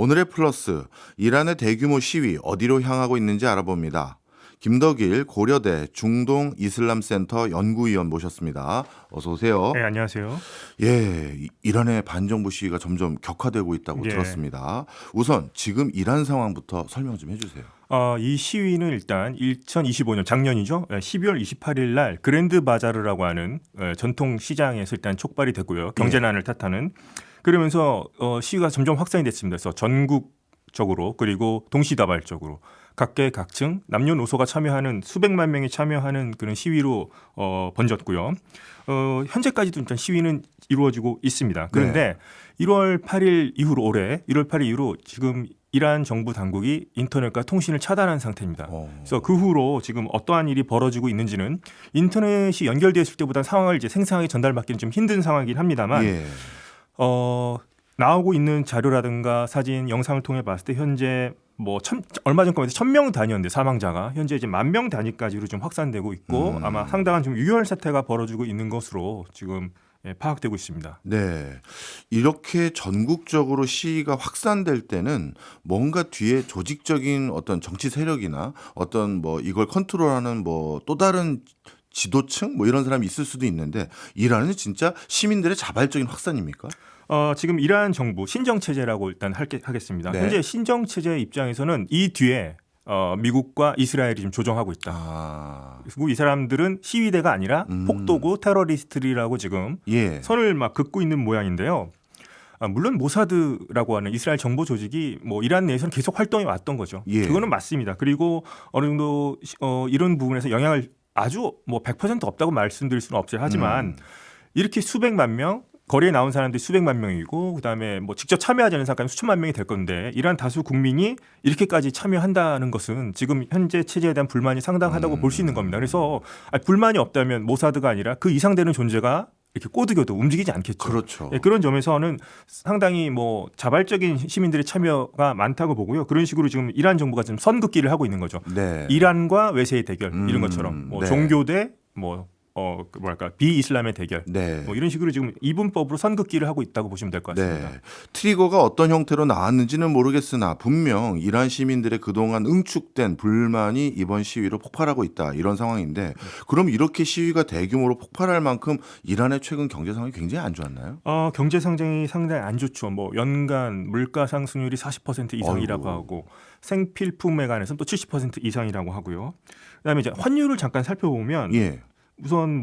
오늘의 플러스, 이란의 대규모 시위 어디로 향하고 있는지 알아봅니다. 김덕일 고려대 중동 이슬람센터 연구위원 모셨습니다. 어서 오세요. 네, 안녕하세요. 예, 이란의 반정부 시위가 점점 격화되고 있다고 예. 들었습니다. 우선 지금 이란 상황부터 설명 좀 해주세요. 이 시위는 일단 2025년 작년이죠. 12월 28일 날 그랜드 바자르라고 하는 전통 시장에서 일단 촉발이 됐고요. 경제난을 탓하는. 그러면서 시위가 점점 확산이 됐습니다. 그래서 전국적으로 그리고 동시다발적으로 각계각층 남녀노소가 참여하는 수백만 명이 참여하는 그런 시위로 번졌고요. 현재까지도 일단 시위는 이루어지고 있습니다. 그런데 1월 8일 이후로 올해 1월 8일 이후로 지금 이란 정부 당국이 인터넷과 통신을 차단한 상태입니다. 그래서 그 후로 지금 어떠한 일이 벌어지고 있는지는 인터넷이 연결되었을 때보다 상황을 이제 생생하게 전달받기는 좀 힘든 상황이긴 합니다만 나오고 있는 자료라든가 사진, 영상을 통해 봤을 때 현재 얼마 전까지 1,000명 단위였는데 사망자가 현재 이제 10,000명 단위까지로 좀 확산되고 있고 아마 상당한 좀 유혈 사태가 벌어지고 있는 것으로 지금 파악되고 있습니다. 네, 이렇게 전국적으로 시위가 확산될 때는 뭔가 뒤에 조직적인 어떤 정치 세력이나 어떤 이걸 컨트롤하는 또 다른 지도층 이런 사람이 있을 수도 있는데 이란은 진짜 시민들의 자발적인 확산입니까? 지금 이란 정부 신정체제라고 일단 하겠습니다. 네. 현재 신정체제 입장에서는 이 뒤에 미국과 이스라엘이 지금 조정하고 있다. 그리고 이 사람들은 시위대가 아니라 폭도고 테러리스트라고 지금 선을 막 긋고 있는 모양인데요. 물론 모사드라고 하는 이스라엘 정보 조직이 이란 내에서는 계속 활동해 왔던 거죠. 그거는 맞습니다. 그리고 어느 정도 이런 부분에서 영향을 아주 100% 없다고 말씀드릴 수는 없어요. 하지만 이렇게 수백만 명 거리에 나온 사람들이 수백만 명이고 그다음에 직접 참여하지 않은 사람까지 수천만 명이 될 건데 이란 다수 국민이 이렇게까지 참여한다는 것은 지금 현재 체제에 대한 불만이 상당하다고 볼 수 있는 겁니다. 그래서 불만이 없다면 모사드가 아니라 그 이상 되는 존재가 이렇게 꼬드겨도 움직이지 않겠죠. 그렇죠. 그런 점에서는 상당히 자발적인 시민들의 참여가 많다고 보고요. 그런 식으로 지금 이란 정부가 지금 선긋기를 하고 있는 거죠. 이란과 외세의 대결 이런 것처럼 종교 대 비이슬람의 대결 이런 식으로 지금 이분법으로 선긋기를 하고 있다고 보시면 될 것 같습니다. 트리거가 어떤 형태로 나왔는지는 모르겠으나 분명 이란 시민들의 그동안 응축된 불만이 이번 시위로 폭발하고 있다 이런 상황인데 그럼 이렇게 시위가 대규모로 폭발할 만큼 이란의 최근 경제 상황이 굉장히 안 좋았나요? 경제 상황이 상당히 안 좋죠. 연간 물가 상승률이 40% 이상이라고 하고 생필품에 관해서는 또 70% 이상이라고 하고요. 그다음에 이제 환율을 잠깐 살펴보면 우선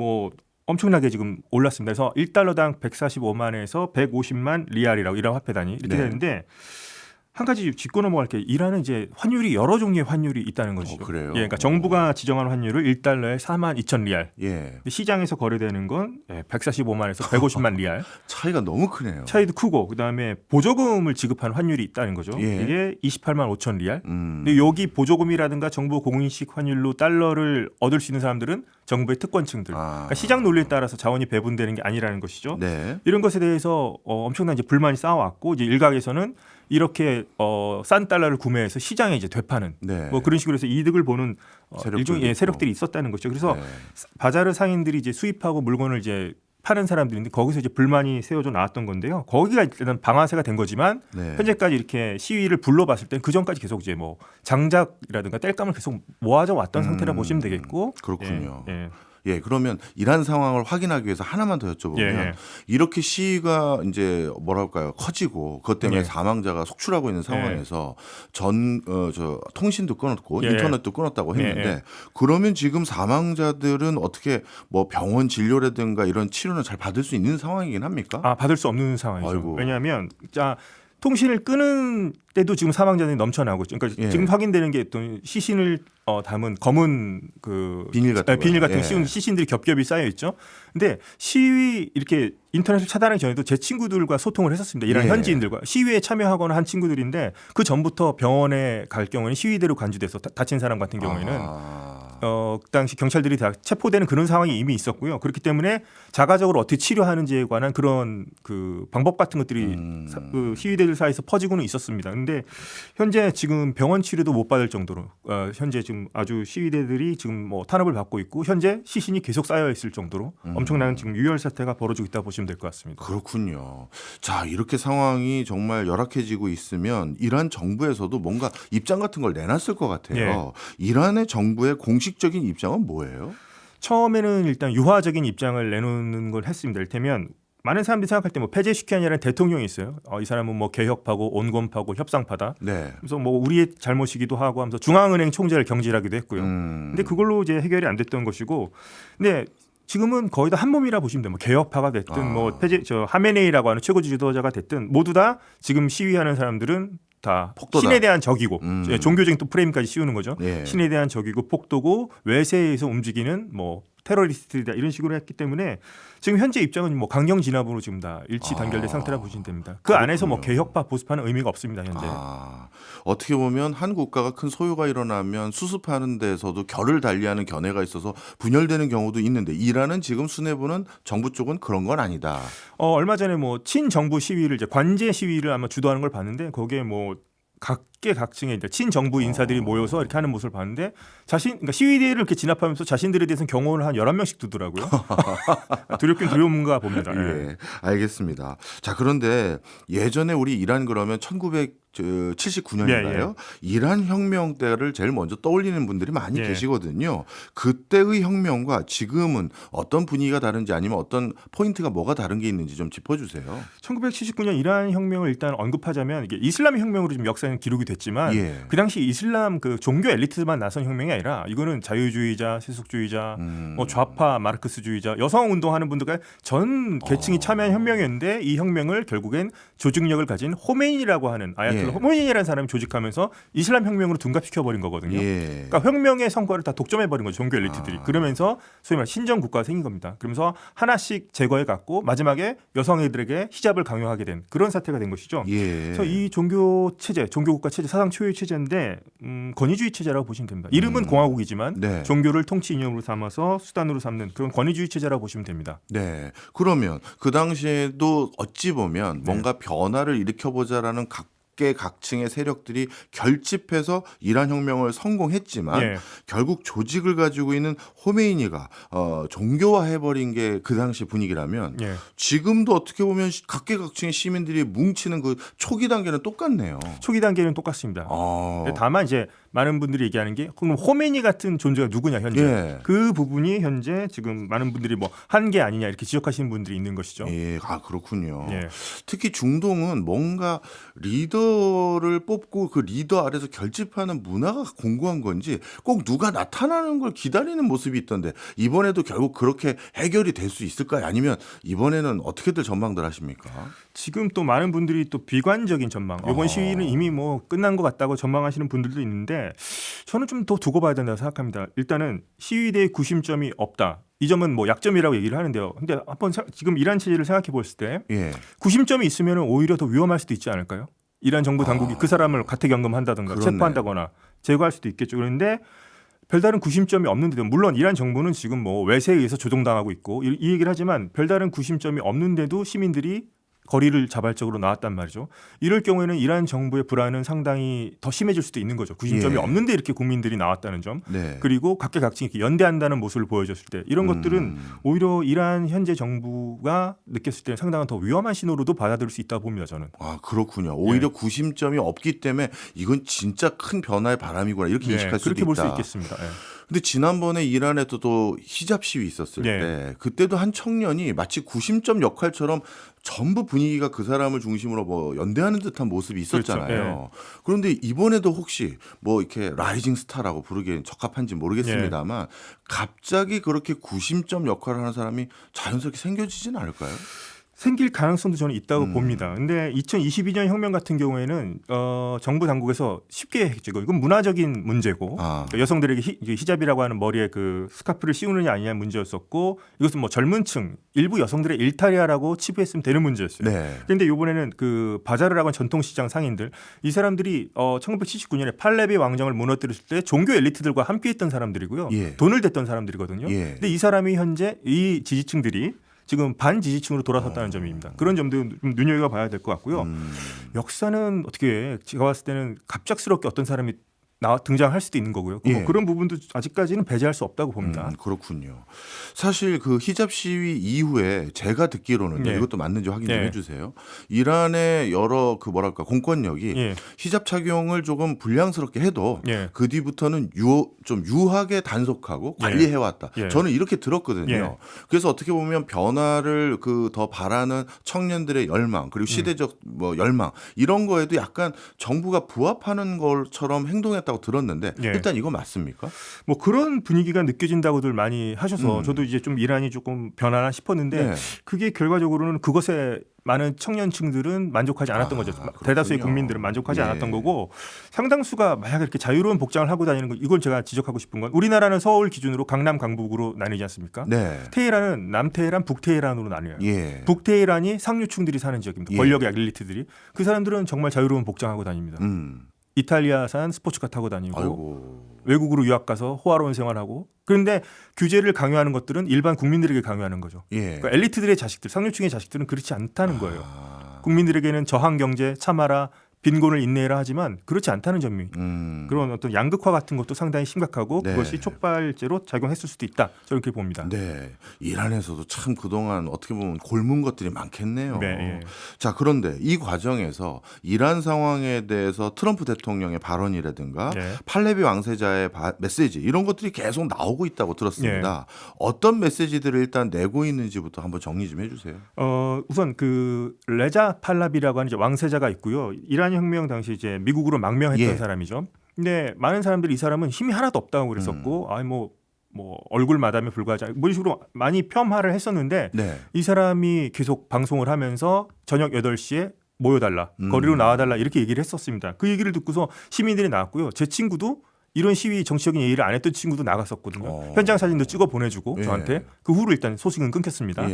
엄청나게 지금 올랐습니다. 그래서 1달러당 145만에서 150만 리알이라고 이란 화폐 단위 이렇게 되는데 한 가지 짚고 넘어갈 게 이란은 이제 환율이 여러 종류의 환율이 있다는 것이죠. 그래요? 그러니까 정부가 지정한 환율을 1달러에 42,000 리알. 시장에서 거래되는 건 145만에서 150만 리알. 차이가 너무 크네요. 차이도 크고 그다음에 보조금을 지급한 환율이 있다는 거죠. 이게 28만 5천 리알. 근데 여기 보조금이라든가 정부 공인식 환율로 달러를 얻을 수 있는 사람들은 정부의 특권층들. 그러니까 시장 논리에 따라서 자원이 배분되는 게 아니라는 것이죠. 이런 것에 대해서 엄청난 이제 불만이 쌓아왔고 이제 일각에서는 이렇게 싼 달러를 구매해서 시장에 이제 되파는 그런 식으로 해서 이득을 보는 일종의 세력들이 있었다는 것이죠. 그래서 바자르 상인들이 이제 수입하고 물건을 이제 파는 사람들인데 거기서 이제 불만이 세워져 나왔던 건데요. 거기가 일단 방아쇠가 된 거지만 현재까지 이렇게 시위를 불러봤을 땐 그 전까지 계속 이제 장작이라든가 땔감을 계속 모아져 왔던 상태라 보시면 되겠고. 그렇군요. 그러면 이란 상황을 확인하기 위해서 하나만 더 여쭤보면 이렇게 시위가 이제 커지고 그것 때문에 사망자가 속출하고 있는 상황에서 통신도 끊었고 인터넷도 끊었다고 했는데 그러면 지금 사망자들은 어떻게 병원 진료라든가 이런 치료는 잘 받을 수 있는 상황이긴 합니까? 받을 수 없는 상황이죠. 왜냐하면 통신을 끊은 때도 지금 사망자들이 넘쳐나고 그러니까 지금 확인되는 게 또 시신을 담은 검은 비닐 같은 씌운 시신들이 겹겹이 쌓여 있죠. 근데 시위 이렇게 인터넷을 차단하기 전에도 제 친구들과 소통을 했었습니다. 이란 현지인들과 시위에 참여하거나 한 친구들인데 그 전부터 병원에 갈 경우에는 시위대로 간주돼서 다친 사람 같은 경우에는 그 당시 경찰들이 다 체포되는 그런 상황이 이미 있었고요. 그렇기 때문에 자가적으로 어떻게 치료하는지에 관한 그런 그 방법 같은 것들이 그 시위대들 사이에서 퍼지고는 있었습니다. 그런데 현재 지금 병원 치료도 못 받을 정도로 현재 지금 아주 시위대들이 지금 뭐 탄압을 받고 있고 현재 시신이 계속 쌓여 있을 정도로 엄청난 지금 유혈 사태가 벌어지고 있다 보시면 될 것 같습니다. 그렇군요. 자, 이렇게 상황이 정말 열악해지고 있으면 이란 정부에서도 뭔가 입장 같은 걸 내놨을 것 같아요. 예. 이란의 정부의 공식적인 입장은 뭐예요? 처음에는 일단 유화적인 입장을 내놓는 걸 했습니다. 이를테면 많은 사람들이 생각할 때 뭐 페제시키안이라는 대통령이 있어요. 이 사람은 뭐 개혁파고 온건파고 협상파다. 네. 그래서 뭐 우리의 잘못이기도 하고 하면서 중앙은행 총재를 경질하기도 했고요. 근데 그걸로 이제 해결이 안 됐던 것이고, 근데 지금은 거의 다 한 몸이라 보시면 돼요. 뭐 개혁파가 됐든 뭐 하메네이라고 하는 최고 지도자가 됐든 모두 다 지금 시위하는 사람들은 다 폭도다. 신에 대한 적이고 종교적인 또 프레임까지 씌우는 거죠. 예. 신에 대한 적이고 폭도고 외세에 의해서 움직이는 뭐 테러리스트다 이런 식으로 했기 때문에 지금 현재 입장은 뭐 강경 진압으로 지금 다 일치 단결된 상태라 보시면 됩니다. 그 안에서 뭐 개혁파 보수파는 의미가 없습니다 현재. 어떻게 보면 한 국가가 큰 소요가 일어나면 수습하는 데서도 결을 달리하는 견해가 있어서 분열되는 경우도 있는데 이란은 지금 수뇌부는 정부 쪽은 그런 건 아니다. 얼마 전에 뭐 친정부 시위를 이제 관제 시위를 아마 주도하는 걸 봤는데 거기에 뭐 각계각층의 친정부 인사들이 모여서 이렇게 하는 모습을 봤는데 그러니까 시위대를 이렇게 진압하면서 자신들에 대해서는 경호를 한 11명씩 두더라고요. 두렵긴 두려운가 봅니다. 예, 알겠습니다. 자, 그런데 예전에 우리 이란 그러면 1979년인가요? 이란 혁명 때를 제일 먼저 떠올리는 분들이 많이 계시거든요. 그때의 혁명과 지금은 어떤 분위기가 다른지 아니면 어떤 포인트가 뭐가 다른 게 있는지 좀 짚어주세요. 1979년 이란 혁명을 일단 언급하자면 이게 이슬람 혁명으로 좀 역사는 기록이 됐지만 그 당시 이슬람 그 종교 엘리트만 나선 혁명이 아니라 이거는 자유주의자, 세속주의자, 뭐 좌파 마르크스주의자, 여성 운동하는 분들과 전 계층이 참여한 혁명이었는데 이 혁명을 결국엔 조직력을 가진 호메인이라고 하는 호메인이라는 사람이 조직하면서 이슬람 혁명으로 둔갑시켜 버린 거거든요. 그러니까 혁명의 성과를 다 독점해 버린 거죠 종교 엘리트들이. 그러면서 소위 말해 신정 국가가 생긴 겁니다. 그러면서 하나씩 제거해 갖고 마지막에 여성애들에게 히잡을 강요하게 된 그런 사태가 된 것이죠. 그래서 이 종교 체제, 종교 국가 체제, 사상 초유 체제인데 권위주의 체제라고 보시면 됩니다. 이름은 공화국이지만 종교를 통치 이념으로 삼아서 수단으로 삼는 그런 권위주의 체제라고 보시면 됩니다. 네. 그러면 그 당시에도 어찌 보면 뭔가 변화를 일으켜보자라는 각계각층의 세력들이 결집해서 이란 혁명을 성공했지만 결국 조직을 가지고 있는 호메이니가 종교화해버린 게 그 당시 분위기라면 지금도 어떻게 보면 각계각층의 시민들이 뭉치는 그 초기 단계는 똑같네요. 초기 단계는 똑같습니다. 다만 이제 많은 분들이 얘기하는 게 그럼 호메니 같은 존재가 누구냐 현재 그 부분이 현재 지금 많은 분들이 뭐 한계 아니냐 이렇게 지적하시는 분들이 있는 것이죠. 그렇군요. 특히 중동은 뭔가 리더를 뽑고 그 리더 아래서 결집하는 문화가 공고한 건지 꼭 누가 나타나는 걸 기다리는 모습이 있던데 이번에도 결국 그렇게 해결이 될 수 있을까요? 아니면 이번에는 어떻게들 전망들 하십니까? 지금 또 많은 분들이 또 비관적인 전망. 이번 시위는 이미 뭐 끝난 것 같다고 전망하시는 분들도 있는데 저는 좀 더 두고 봐야 된다고 생각합니다. 일단은 시위대의 구심점이 없다. 이 점은 뭐 약점이라고 얘기를 하는데요. 근데 한번 지금 이란 체제를 생각해 봤을 때 구심점이 있으면 오히려 더 위험할 수도 있지 않을까요? 이란 정부 당국이 그 사람을 가택연금한다든가 체포한다거나 제거할 수도 있겠죠. 그런데 별다른 구심점이 없는데도 물론 이란 정부는 지금 뭐 외세에 의해서 조종당하고 있고 이 얘기를 하지만 별다른 구심점이 없는데도 시민들이 거리를 자발적으로 나왔단 말이죠. 이럴 경우에는 이란 정부의 불안은 상당히 더 심해질 수도 있는 거죠. 구심점이 없는데 이렇게 국민들이 나왔다는 점. 그리고 각계각층이 이렇게 연대한다는 모습을 보여줬을 때 이런 것들은 오히려 이란 현재 정부가 느꼈을 때는 상당한 더 위험한 신호로도 받아들일 수 있다고 봅니다. 저는. 그렇군요. 오히려 구심점이 없기 때문에 이건 진짜 큰 변화의 바람이구나 이렇게 인식할 수도 있다. 그렇게 볼 수 있겠습니다. 근데 지난번에 이란에도 또 히잡 시위 있었을 때 그때도 한 청년이 마치 구심점 역할처럼 전부 분위기가 그 사람을 중심으로 뭐 연대하는 듯한 모습이 있었잖아요. 그런데 이번에도 혹시 뭐 이렇게 라이징 스타라고 부르기엔 적합한지 모르겠습니다만 갑자기 그렇게 구심점 역할을 하는 사람이 자연스럽게 생겨지진 않을까요? 생길 가능성도 저는 있다고 봅니다. 근데 2022년 혁명 같은 경우에는 정부 당국에서 쉽게 했죠. 이건 문화적인 문제고 그러니까 여성들에게 히잡이라고 하는 머리에 그 스카프를 씌우느냐 아니냐 문제였었고 이것은 뭐 젊은층 일부 여성들의 일탈이야라고 치부했으면 되는 문제였어요. 그런데 이번에는 그 바자르라고 하는 전통시장 상인들 이 사람들이 1979년에 팔레비 왕정을 무너뜨렸을 때 종교 엘리트들과 함께했던 사람들이고요. 돈을 댔던 사람들이거든요. 근데 이 사람이 현재 이 지지층들이 지금 반지지층으로 돌아섰다는 점입니다. 그런 점도 좀 눈여겨봐야 될 것 같고요. 역사는 어떻게 제가 봤을 때는 갑작스럽게 어떤 사람이 등장할 수도 있는 거고요. 그런 부분도 아직까지는 배제할 수 없다고 봅니다. 그렇군요. 사실 그 히잡 시위 이후에 제가 듣기로는 이것도 맞는지 확인 좀 해주세요. 이란의 여러 그 뭐랄까 공권력이 히잡 착용을 조금 불량스럽게 해도 그 뒤부터는 좀 유하게 단속하고 관리해왔다. 저는 이렇게 들었거든요. 그래서 어떻게 보면 변화를 그 더 바라는 청년들의 열망 그리고 시대적 뭐 열망 이런 거에도 약간 정부가 부합하는 것처럼 행동했다고 들었는데 일단 이거 맞습니까? 뭐 그런 분위기가 느껴진다고들 많이 하셔서 저도 이제 좀 이란이 조금 변하나 싶었는데 그게 결과적으로는 그것에 많은 청년층들은 만족하지 않았던 거죠. 대다수의 국민들은 만족하지 않았던 거고 상당수가 만약 이렇게 자유로운 복장을 하고 다니는 거 이걸 제가 지적하고 싶은 건 우리나라는 서울 기준으로 강남 강북으로 나뉘지 않습니까? 테헤란은 남테헤란 북테헤란으로 나뉘어요. 북테헤란이 상류층들이 사는 지역입니다. 권력의 엘리트들이 그 사람들은 정말 자유로운 복장하고 다닙니다. 이탈리아산 스포츠카 타고 다니고 외국으로 유학 가서 호화로운 생활하고 그런데 규제를 강요하는 것들은 일반 국민들에게 강요하는 거죠. 그러니까 엘리트들의 자식들, 상류층의 자식들은 그렇지 않다는 거예요. 국민들에게는 저항 경제 참아라 빈곤을 인내해라 하지만 그렇지 않다는 점이 그런 어떤 양극화 같은 것도 상당히 심각하고 그것이 촉발제로 작용했을 수도 있다. 저는 그렇게 봅니다. 이란에서도 참 그동안 어떻게 보면 골문 것들이 많겠네요. 자 그런데 이 과정에서 이란 상황에 대해서 트럼프 대통령의 발언이라든가 팔레비 왕세자의 메시지 이런 것들이 계속 나오고 있다고 들었습니다. 어떤 메시지들을 일단 내고 있는지부터 한번 정리 좀 해주세요. 우선 그 레자 팔라비라고 하는 이제 왕세자가 있고요. 이란 혁명 당시 이제 미국으로 망명했던 사람이죠. 근데 많은 사람들이 이 사람은 힘이 하나도 없다고 그랬었고, 뭐 얼굴 마담에 불과하지 뭐 이런 식으로 많이 폄하를 했었는데 이 사람이 계속 방송을 하면서 저녁 8시에 모여달라, 거리로 나와달라 이렇게 얘기를 했었습니다. 그 얘기를 듣고서 시민들이 나왔고요. 제 친구도 이런 시위 정치적인 얘기를 안 했던 친구도 나갔었거든요. 현장 사진도 찍어 보내주고 저한테 그 후로 일단 소식은 끊겼습니다.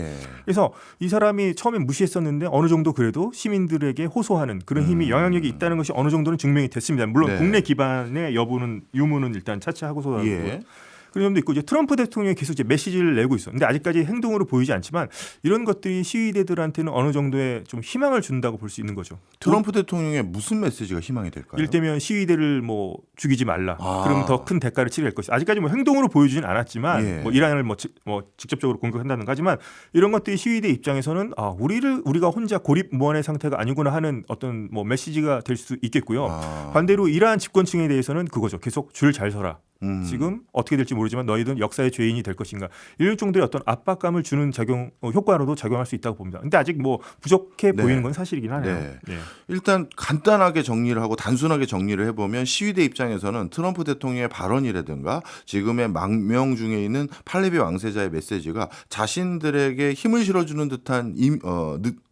그래서 이 사람이 처음에 무시했었는데 어느 정도 그래도 시민들에게 호소하는 그런 힘이 영향력이 있다는 것이 어느 정도는 증명이 됐습니다. 물론 국내 기반의 여부는 유무는 일단 차치하고서라고요. 그런 점도 있고 이제 트럼프 대통령이 계속 이제 메시지를 내고 있어. 근데 아직까지 행동으로 보이지 않지만 이런 것들이 시위대들한테는 어느 정도의 좀 희망을 준다고 볼 수 있는 거죠. 트럼프 대통령의 무슨 메시지가 희망이 될까요? 일테면 시위대를 뭐 죽이지 말라. 그럼 더 큰 대가를 치르게 될 것이다. 아직까지 뭐 행동으로 보여주진 않았지만 뭐 이란을 뭐 직접적으로 공격한다는 하지만 이런 것들이 시위대 입장에서는 우리가 혼자 고립무원의 상태가 아니구나 하는 어떤 뭐 메시지가 될 수 있겠고요. 반대로 이란 집권층에 대해서는 그거죠. 계속 줄 잘 서라. 지금 어떻게 될지 모르지만 너희들은 역사의 죄인이 될 것인가 이런 정도의 어떤 압박감을 주는 효과로도 작용할 수 있다고 봅니다. 근데 아직 뭐 부족해 보이는 건 사실이긴 하네요. 일단 간단하게 정리를 하고 단순하게 정리를 해보면 시위대 입장에서는 트럼프 대통령의 발언이라든가 지금의 망명 중에 있는 팔레비 왕세자의 메시지가 자신들에게 힘을 실어주는 듯한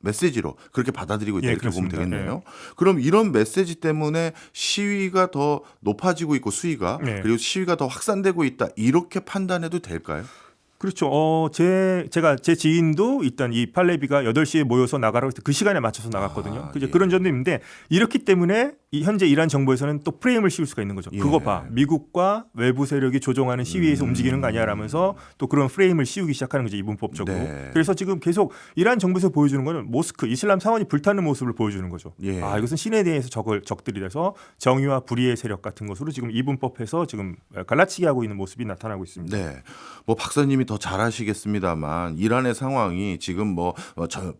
메시지로 그렇게 받아들이고 있다 이렇게 보면 되겠네요. 그럼 이런 메시지 때문에 시위가 더 높아지고 있고 수위가 그리고 시위가 더 확산되고 있다 이렇게 판단해도 될까요? 그렇죠. 제가 제 지인도 일단 이 팔레비가 8시에 모여서 나가라고 해서 그 시간에 맞춰서 나갔거든요. 그런 점도 있는데 이렇기 때문에 현재 이란 정부에서는 또 프레임을 씌울 수가 있는 거죠. 그거 봐. 미국과 외부 세력이 조종하는 시위에서 움직이는 거 아니야 라면서 또 그런 프레임을 씌우기 시작하는 거죠. 이분법적으로. 그래서 지금 계속 이란 정부에서 보여주는 거는 모스크, 이슬람 사원이 불타는 모습을 보여주는 거죠. 이것은 신에 대해서 적들이 돼서 정의와 불의의 세력 같은 것으로 지금 이분법에서 지금 갈라치기 하고 있는 모습이 나타나고 있습니다. 뭐 박사님이 더 잘하시겠습니다만 이란의 상황이 지금 뭐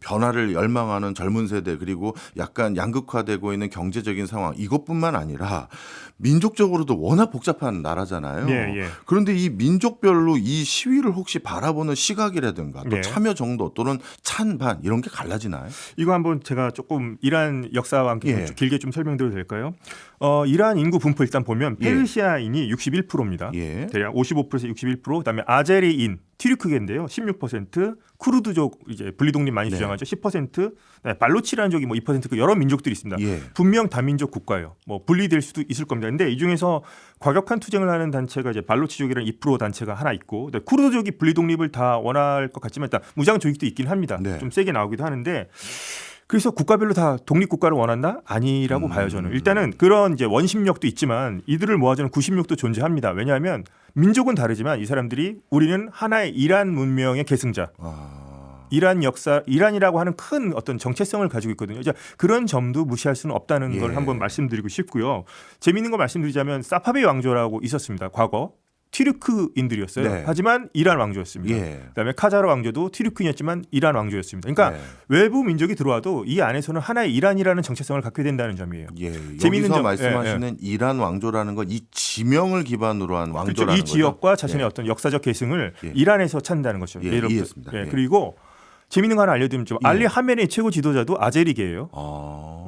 변화를 열망하는 젊은 세대 그리고 약간 양극화되고 있는 경제적인 상황 이것뿐만 아니라 민족적으로도 워낙 복잡한 나라잖아요. 그런데 이 민족별로 이 시위를 혹시 바라보는 시각이라든가 또 참여 정도 또는 찬반 이런 게 갈라지나요? 이거 한번 제가 조금 이란 역사와 함께 길게 좀 설명드려도 될까요? 이란 인구 분포 일단 보면 페르시아인이 61%입니다. 대략 55%에서 61%, 그다음에 아제리인 튀르크계인데요. 16%, 쿠르드족 이제 분리독립 많이 주장하죠. 10%, 발로치라는 족이 뭐 2%, 여러 민족들이 있습니다. 예. 분명 다민족 국가예요. 뭐 분리될 수도 있을 겁니다. 근데 이 중에서 과격한 투쟁을 하는 단체가 이제 발로치족이라는 2% 단체가 하나 있고, 쿠르드족이 분리독립을 다 원할 것 같지만 일단 무장 조직도 있긴 합니다. 네. 좀 세게 나오기도 하는데. 그래서 국가별로 다 독립국가를 원한다? 아니라고 봐요, 저는. 일단은 그런 이제 원심력도 있지만 이들을 모아주는 구심력도 존재합니다. 왜냐하면 민족은 다르지만 이 사람들이 우리는 하나의 이란 문명의 계승자. 이란 역사, 이란이라고 하는 큰 어떤 정체성을 가지고 있거든요. 이제 그런 점도 무시할 수는 없다는 걸 한번 말씀드리고 싶고요. 재미있는 걸 말씀드리자면 사파비 왕조라고 있었습니다. 과거. 튀르크인들이었어요. 네. 하지만 이란 왕조였습니다. 예. 그다음에 카자르 왕조도 튀르크인이었지만 이란 왕조였습니다. 그러니까 외부 민족이 들어와도 이 안에서는 하나의 이란이라는 정체성을 갖게 된다는 점이에요. 재미있는 여기서 말씀하시는 이란 왕조라는 건 이 지명을 기반으로 한 왕조라는 그렇죠. 이 거죠. 지역과 자신의 어떤 역사적 계승을 이란에서 찾는다는 것이죠. 이해했습니다. 그리고 재미있는 거 하나 알려드리면 알리 하메네이 최고 지도자도 아제리계예요.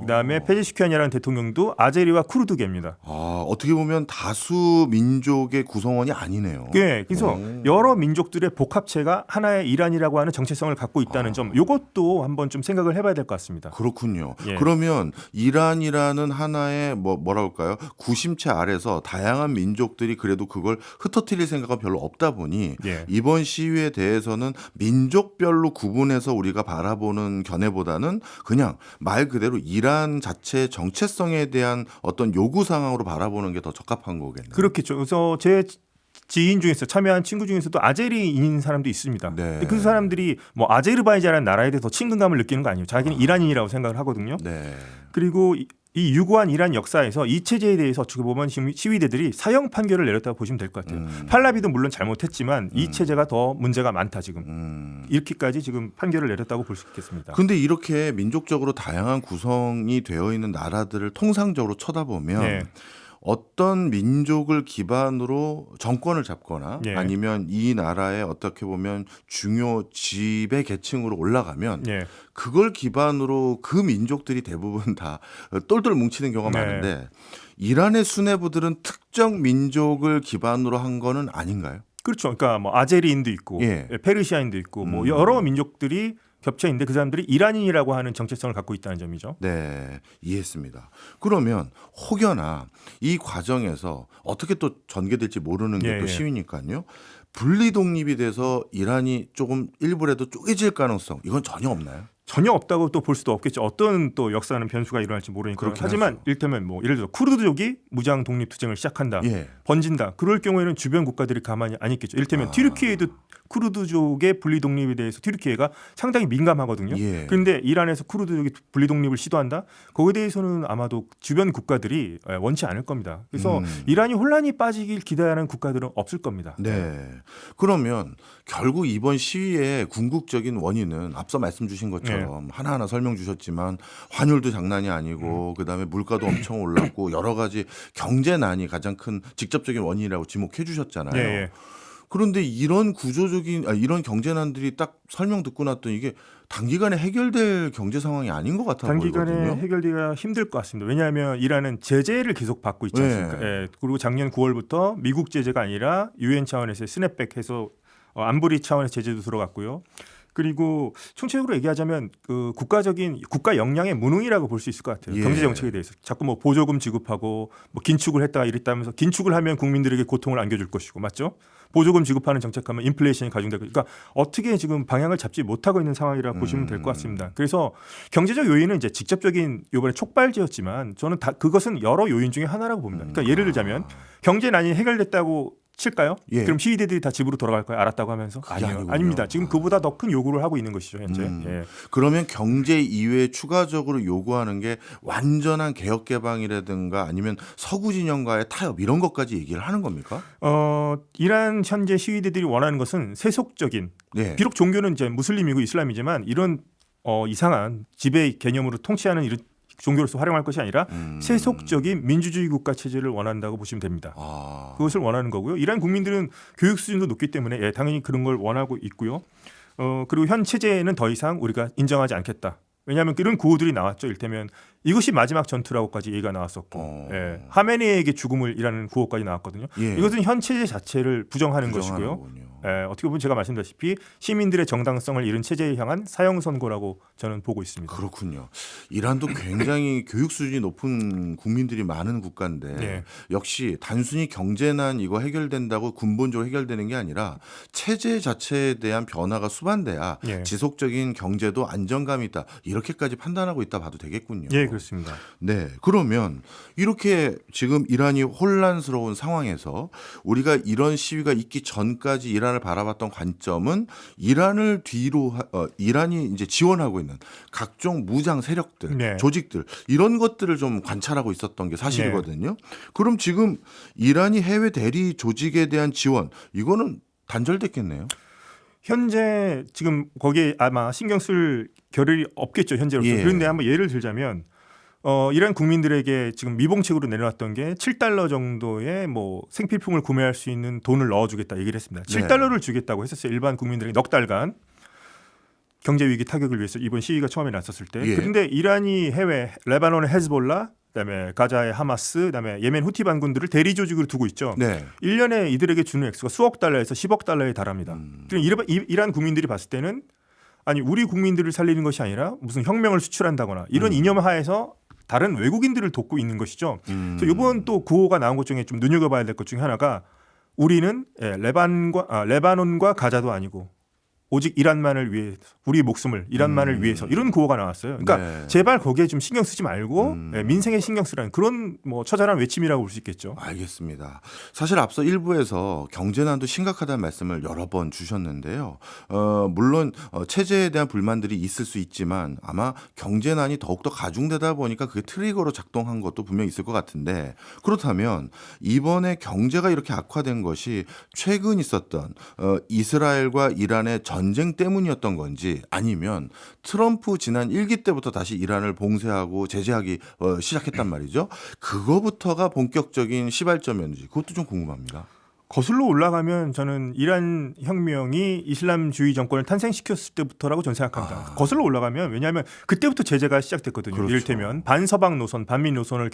그다음에 페제시키안이라는 대통령도 아제리와 쿠르드계입니다. 어떻게 보면 다수 민족의 구성원이 아니네요. 네, 그래서 여러 민족들의 복합체가 하나의 이란이라고 하는 정체성을 갖고 있다는 점, 이것도 한번 좀 생각을 해봐야 될 것 같습니다. 그렇군요. 그러면 이란이라는 하나의 뭐라 할까요? 구심체 아래서 다양한 민족들이 그래도 그걸 흩어뜨릴 생각은 별로 없다 보니 이번 시위에 대해서는 민족별로 구분해서 우리가 바라보는 견해보다는 그냥 말 그대로 이란 자체의 정체성에 대한 어떤 요구 상황으로 바라보는 게 더 적합한 거겠네요. 그렇겠죠. 그래서 제 지인 중에서 참여한 친구 중에서도 아제리인 사람도 있습니다. 그 사람들이 뭐 아제르바이잔이라는 나라에 대해서 친근감을 느끼는 거 아니에요. 자기는 이란인이라고 생각을 하거든요. 그리고 이 유구한 이란 역사에서 이 체제에 대해서 어떻게 보면 지금 시위대들이 사형 판결을 내렸다고 보시면 될 것 같아요. 팔라비도 물론 잘못했지만 이 체제가 더 문제가 많다 지금. 이렇게까지 지금 판결을 내렸다고 볼 수 있겠습니다. 그런데 이렇게 민족적으로 다양한 구성이 되어 있는 나라들을 통상적으로 쳐다보면 어떤 민족을 기반으로 정권을 잡거나 아니면 이 나라에 어떻게 보면 중요 지배 계층으로 올라가면 그걸 기반으로 그 민족들이 대부분 다 똘똘 뭉치는 경우가 많은데 이란의 수뇌부들은 특정 민족을 기반으로 한 거는 아닌가요? 그렇죠. 그러니까 뭐 아제리인도 있고 페르시아인도 있고 뭐 여러 민족들이 겹쳐 있는데 그 사람들이 이란인이라고 하는 정체성을 갖고 있다는 점이죠. 네, 이해했습니다. 그러면 혹여나 이 과정에서 어떻게 또 전개될지 모르는 게 또 시위니까요. 분리 독립이 돼서 이란이 조금 일부라도 쪼개질 가능성 이건 전혀 없나요? 전혀 없다고 또 볼 수도 없겠죠. 어떤 또 역사하는 변수가 일어날지 모르니까. 하지만 이를테면 뭐 예를 들어 쿠르드족이 무장 독립 투쟁을 시작한다. 번진다. 그럴 경우에는 주변 국가들이 가만히 안 있겠죠. 이를테면 튀르키예도 쿠르드족의 분리 독립에 대해서 튀르키예가 상당히 민감하거든요. 그런데 이란에서 쿠르드족이 분리 독립을 시도한다. 거기에 대해서는 아마도 주변 국가들이 원치 않을 겁니다. 그래서 이란이 혼란이 빠지길 기대하는 국가들은 없을 겁니다. 그러면 결국 이번 시위의 궁극적인 원인은 앞서 말씀 주신 것처럼 하나하나 설명 주셨지만 환율도 장난이 아니고 그다음에 물가도 엄청 올랐고 여러 가지 경제난이 가장 큰 직접적인 원인이라고 지목해 주셨잖아요. 그런데 이런 이런 경제난들이 딱 설명 듣고 났더니 이게 단기간에 해결될 경제 상황이 아닌 것 같아 보이거든요. 단기간에 해결되기가 힘들 것 같습니다. 왜냐하면 이란은 제재를 계속 받고 있지 않습니까? 그리고 작년 9월부터 미국 제재가 아니라 유엔 차원에서 스냅백해서 안보리 차원에서 제재도 들어갔고요. 그리고 총체적으로 얘기하자면 그 국가 역량의 무능이라고 볼 수 있을 것 같아요. 경제 정책에 대해서 자꾸 뭐 보조금 지급하고 뭐 긴축을 했다 이랬다면서 긴축을 하면 국민들에게 고통을 안겨줄 것이고 맞죠? 보조금 지급하는 정책하면 인플레이션이 가중되고 그러니까 어떻게 지금 방향을 잡지 못하고 있는 상황이라고 보시면 될 것 같습니다. 그래서 경제적 요인은 이제 직접적인 이번에 촉발제였지만 저는 그것은 여러 요인 중에 하나라고 봅니다. 그러니까 예를 들자면 경제난이 해결됐다고 칠까요? 그럼 시위대들이 다 집으로 돌아갈까요? 알았다고 하면서? 아닙니다. 지금 그보다 더 큰 요구를 하고 있는 것이죠. 현재. 그러면 경제 이외에 추가적으로 요구하는 게 완전한 개혁 개방이라든가 아니면 서구 진영과의 타협 이런 것까지 얘기를 하는 겁니까? 이란 현재 시위대들이 원하는 것은 세속적인 비록 종교는 이제 무슬림이고 이슬람이지만 이런 이상한 지배 개념으로 통치하는 이런 종교로서 활용할 것이 아니라 세속적인 민주주의 국가 체제를 원한다고 보시면 됩니다. 그것을 원하는 거고요. 이란 국민들은 교육 수준도 높기 때문에 당연히 그런 걸 원하고 있고요. 그리고 현 체제는 더 이상 우리가 인정하지 않겠다. 왜냐하면 이런 구호들이 나왔죠. 이를테면 이것이 마지막 전투라고까지 얘기가 나왔었고 하메네이에게 죽음을이라는 구호까지 나왔거든요. 이것은 현 체제 자체를 부정하는 것이고요. 어떻게 보면 제가 말씀드렸다시피 시민들의 정당성을 잃은 체제에 향한 사형 선고라고 저는 보고 있습니다. 그렇군요. 이란도 굉장히 교육 수준이 높은 국민들이 많은 국가인데 네. 역시 단순히 경제난 이거 해결된다고 근본적으로 해결되는 게 아니라 체제 자체에 대한 변화가 수반돼야 네. 지속적인 경제도 안정감이 있다. 이렇게까지 판단하고 있다 봐도 되겠군요. 예, 그렇습니다. 네, 그러면 이렇게 지금 이란이 혼란스러운 상황에서 우리가 이런 시위가 있기 전까지 이란을 바라봤던 관점은 이란을 이란이 이제 지원하고 있는 각종 무장 세력들, 네. 조직들 이런 것들을 좀 관찰하고 있었던 게 사실이거든요. 그럼 지금 이란이 해외 대리 조직에 대한 지원 이거는 단절됐겠네요. 현재 지금 거기에 아마 신경 쓸 겨를이 없겠죠, 현재로서. 예. 그런데 한번 예를 들자면 이란 국민들에게 지금 미봉책으로 내려왔던 게 $7 정도의 뭐 생필품을 구매할 수 있는 돈을 넣어주겠다 얘기를 했습니다. $7를 주겠다고 했었어요. 일반 국민들에게 넉 달간 경제 위기 타격을 위해서 이번 시위가 처음에 났었을 때. 예. 그런데 이란이 해외 레바논의 헤즈볼라, 그다음에 가자의 하마스, 그다음에 예멘 후티 반군들을 대리 조직으로 두고 있죠. 네. 1년에 이들에게 주는 액수가 수억 달러에서 10억 달러에 달합니다. 그럼 이란 국민들이 봤을 때는 아니 우리 국민들을 살리는 것이 아니라 무슨 혁명을 수출한다거나 이런 이념 하에서 다른 외국인들을 돕고 있는 것이죠. 그래서 이번 또 구호가 나온 것 중에 좀 눈여겨봐야 될 것 중에 하나가 우리는 레바논과 가자도 아니고 오직 이란만을 위해 우리 목숨을 이란만을 위해서 이런 구호가 나왔어요. 그러니까 네. 제발 거기에 좀 신경 쓰지 말고 민생에 신경 쓰라는 그런 뭐 처절한 외침이라고 볼 수 있겠죠. 알겠습니다. 사실 앞서 일부에서 경제난도 심각하다는 말씀을 여러 번 주셨는데요. 물론 체제에 대한 불만들이 있을 수 있지만 아마 경제난이 더욱더 가중되다 보니까 그게 트리거로 작동한 것도 분명히 있을 것 같은데 그렇다면 이번에 경제가 이렇게 악화된 것이 최근 있었던 이스라엘과 이란의 전쟁 때문이었던 건지 아니면 트럼프 지난 1기 때부터 다시 이란을 봉쇄하고 제재하기 시작했단 말이죠. 그거부터가 본격적인 시발점이었는지 그것도 좀 궁금합니다. 거슬러 올라가면 저는 이란 혁명이 이슬람주의 정권을 탄생시켰을 때부터라고 저는 생각합니다. 거슬러 올라가면 왜냐하면 그때부터 제재가 시작됐거든요. 그렇죠. 이를테면 반서방 노선, 반미 노선을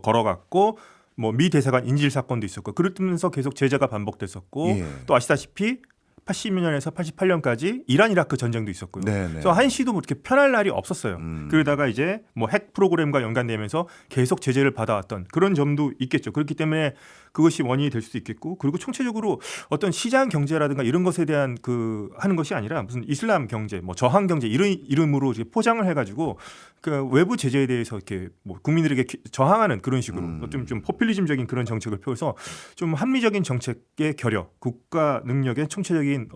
걸어갔고 뭐 미 대사관 인질 사건도 있었고 그러면서 계속 제재가 반복됐었고 예. 또 아시다시피 80년에서 88년까지 이란 이라크 전쟁도 있었고요. 네네. 그래서 한시도 뭐 이렇게 편할 날이 없었어요. 그러다가 이제 뭐 핵 프로그램과 연관되면서 계속 제재를 받아왔던 그런 점도 있겠죠. 그렇기 때문에 그것이 원인이 될 수도 있겠고 그리고 총체적으로 어떤 시장 경제라든가 이런 것에 대한 그 하는 것이 아니라 무슨 이슬람 경제, 뭐 저항 경제 이런 이름으로 이제 포장을 해가지고 그 외부 제재에 대해서 이렇게 뭐 국민들에게 저항하는 그런 식으로 좀 포퓰리즘적인 그런 정책을 펴서 좀 합리적인 정책의 결여, 국가 능력의 총체적인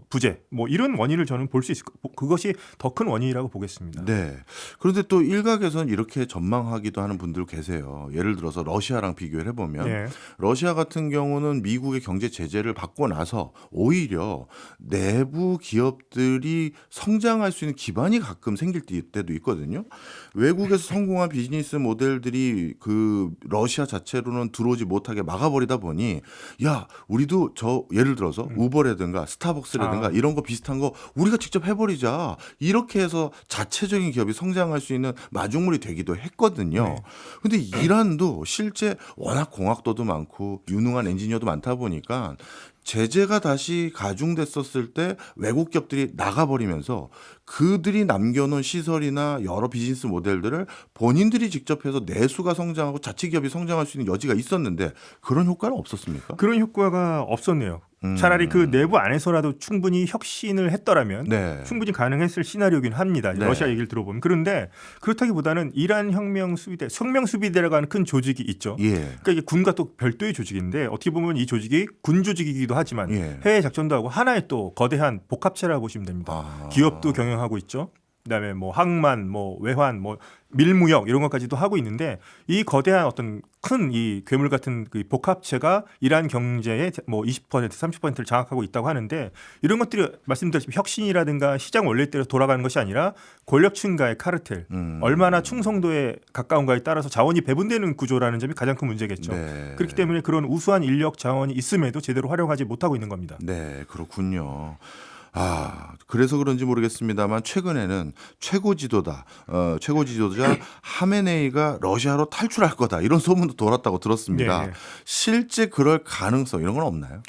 부재, 뭐 이런 원인을 저는 볼 수 있을 그것이 더 큰 원인이라고 보겠습니다. 네. 그런데 또 일각에서는 이렇게 전망하기도 하는 분들 계세요. 예를 들어서 러시아랑 비교를 해보면 네. 러시아 같은 경우는 미국의 경제 제재를 받고 나서 오히려 내부 기업들이 성장할 수 있는 기반이 가끔 생길 때도 있거든요. 외국에서 성공한 비즈니스 모델들이 그 러시아 자체로는 들어오지 못하게 막아버리다 보니 야 우리도 예를 들어서 우버라든가 스타벅스라든가 이런 거 비슷한 거 우리가 직접 해버리자 이렇게 해서 자체적인 기업이 성장할 수 있는 마중물이 되기도 했거든요. 근데 이란도 실제 워낙 공학도도 많고 유능한 엔지니어도 많다 보니까 제재가 다시 가중됐었을 때 외국 기업들이 나가버리면서 그들이 남겨놓은 시설이나 여러 비즈니스 모델들을 본인들이 직접 해서 내수가 성장하고 자체 기업이 성장할 수 있는 여지가 있었는데 그런 효과는 없었습니까? 그런 효과가 없었네요. 차라리 그 내부 안에서라도 충분히 혁신을 했더라면 네. 충분히 가능했을 시나리오긴 합니다. 네. 러시아 얘기를 들어보면. 그런데 그렇다기보다는 이란 혁명 수비대, 혁명 수비대라고 하는 큰 조직이 있죠. 예. 그러니까 이게 군과 또 별도의 조직인데 어떻게 보면 이 조직이 군 조직이기도 하지만 예. 해외 작전도 하고 하나의 또 거대한 복합체라고 보시면 됩니다. 기업도 경영하고 있죠. 그다음에 뭐 항만, 뭐 외환, 뭐 밀무역 이런 것까지도 하고 있는데 이 거대한 어떤 큰 이 괴물 같은 그 복합체가 이란 경제의 뭐 20% 30%를 장악하고 있다고 하는데 이런 것들이 말씀드렸지만 혁신이라든가 시장 원리대로 돌아가는 것이 아니라 권력층과의 카르텔 얼마나 충성도에 가까운가에 따라서 자원이 배분되는 구조라는 점이 가장 큰 문제겠죠. 네. 그렇기 때문에 그런 우수한 인력 자원이 있음에도 제대로 활용하지 못하고 있는 겁니다. 네, 그렇군요. 그래서 그런지 모르겠습니다만 최근에는 최고 지도자 하메네이가 러시아로 탈출할 거다 이런 소문도 돌았다고 들었습니다. 네. 실제 그럴 가능성 이런 건 없나요?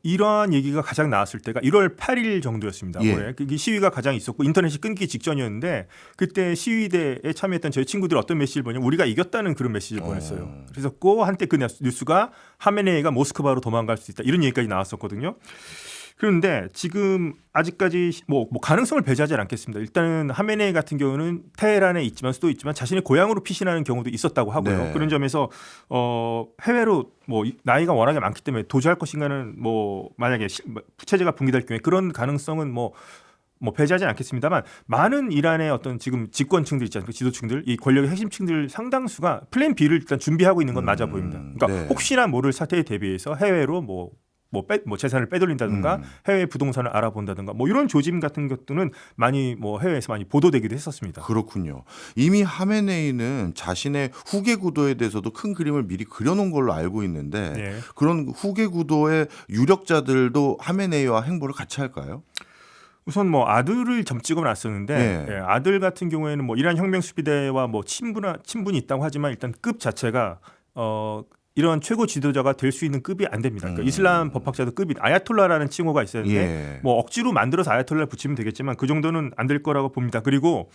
이러한 얘기가 가장 나왔을 때가 1월 8일 정도였습니다. 예. 올해. 그 시위가 가장 있었고 인터넷이 끊기 직전이었는데 그때 시위대에 참여했던 저희 친구들이 어떤 메시지를 보냐면 우리가 이겼다는 그런 메시지를 보냈어요. 그래서 그 한때 그 뉴스가 하메네이가 모스크바로 도망갈 수 있다 이런 얘기까지 나왔었거든요. 그런데 지금 아직까지 뭐 가능성을 배제하지 않겠습니다. 일단은 하메네이 같은 경우는 테헤란에 있지만 수도 있지만 자신의 고향으로 피신하는 경우도 있었다고 하고요. 네. 그런 점에서 해외로 뭐 나이가 워낙에 많기 때문에 도주할 것인가는 뭐 만약에 체제가 붕괴될 경우에 그런 가능성은 뭐 배제하지 않겠습니다만 많은 이란의 어떤 지금 집권층들 있지 않습니까? 지도층들, 이 권력의 핵심층들 상당수가 플랜 B를 일단 준비하고 있는 건 맞아 보입니다. 그러니까 네. 혹시나 모를 사태에 대비해서 해외로 뭐 재산을 빼돌린다든가 해외 부동산을 알아본다든가 뭐 이런 조짐 같은 것들은 많이 뭐 해외에서 많이 보도되기도 했었습니다. 그렇군요. 이미 하메네이는 자신의 후계 구도에 대해서도 큰 그림을 미리 그려놓은 걸로 알고 있는데 네. 그런 후계 구도의 유력자들도 하메네이와 행보를 같이 할까요? 우선 뭐 아들을 점찍어 놨었는데 네. 예, 아들 같은 경우에는 뭐 이란 혁명 수비대와 뭐 친분이 있다고 하지만 일단 급 자체가 이런 최고 지도자가 될 수 있는 급이 안 됩니다. 그러니까 이슬람 법학자도 급이 아야톨라라는 칭호가 있었는데 예. 뭐 억지로 만들어서 아야톨라를 붙이면 되겠지만 그 정도는 안 될 거라고 봅니다. 그리고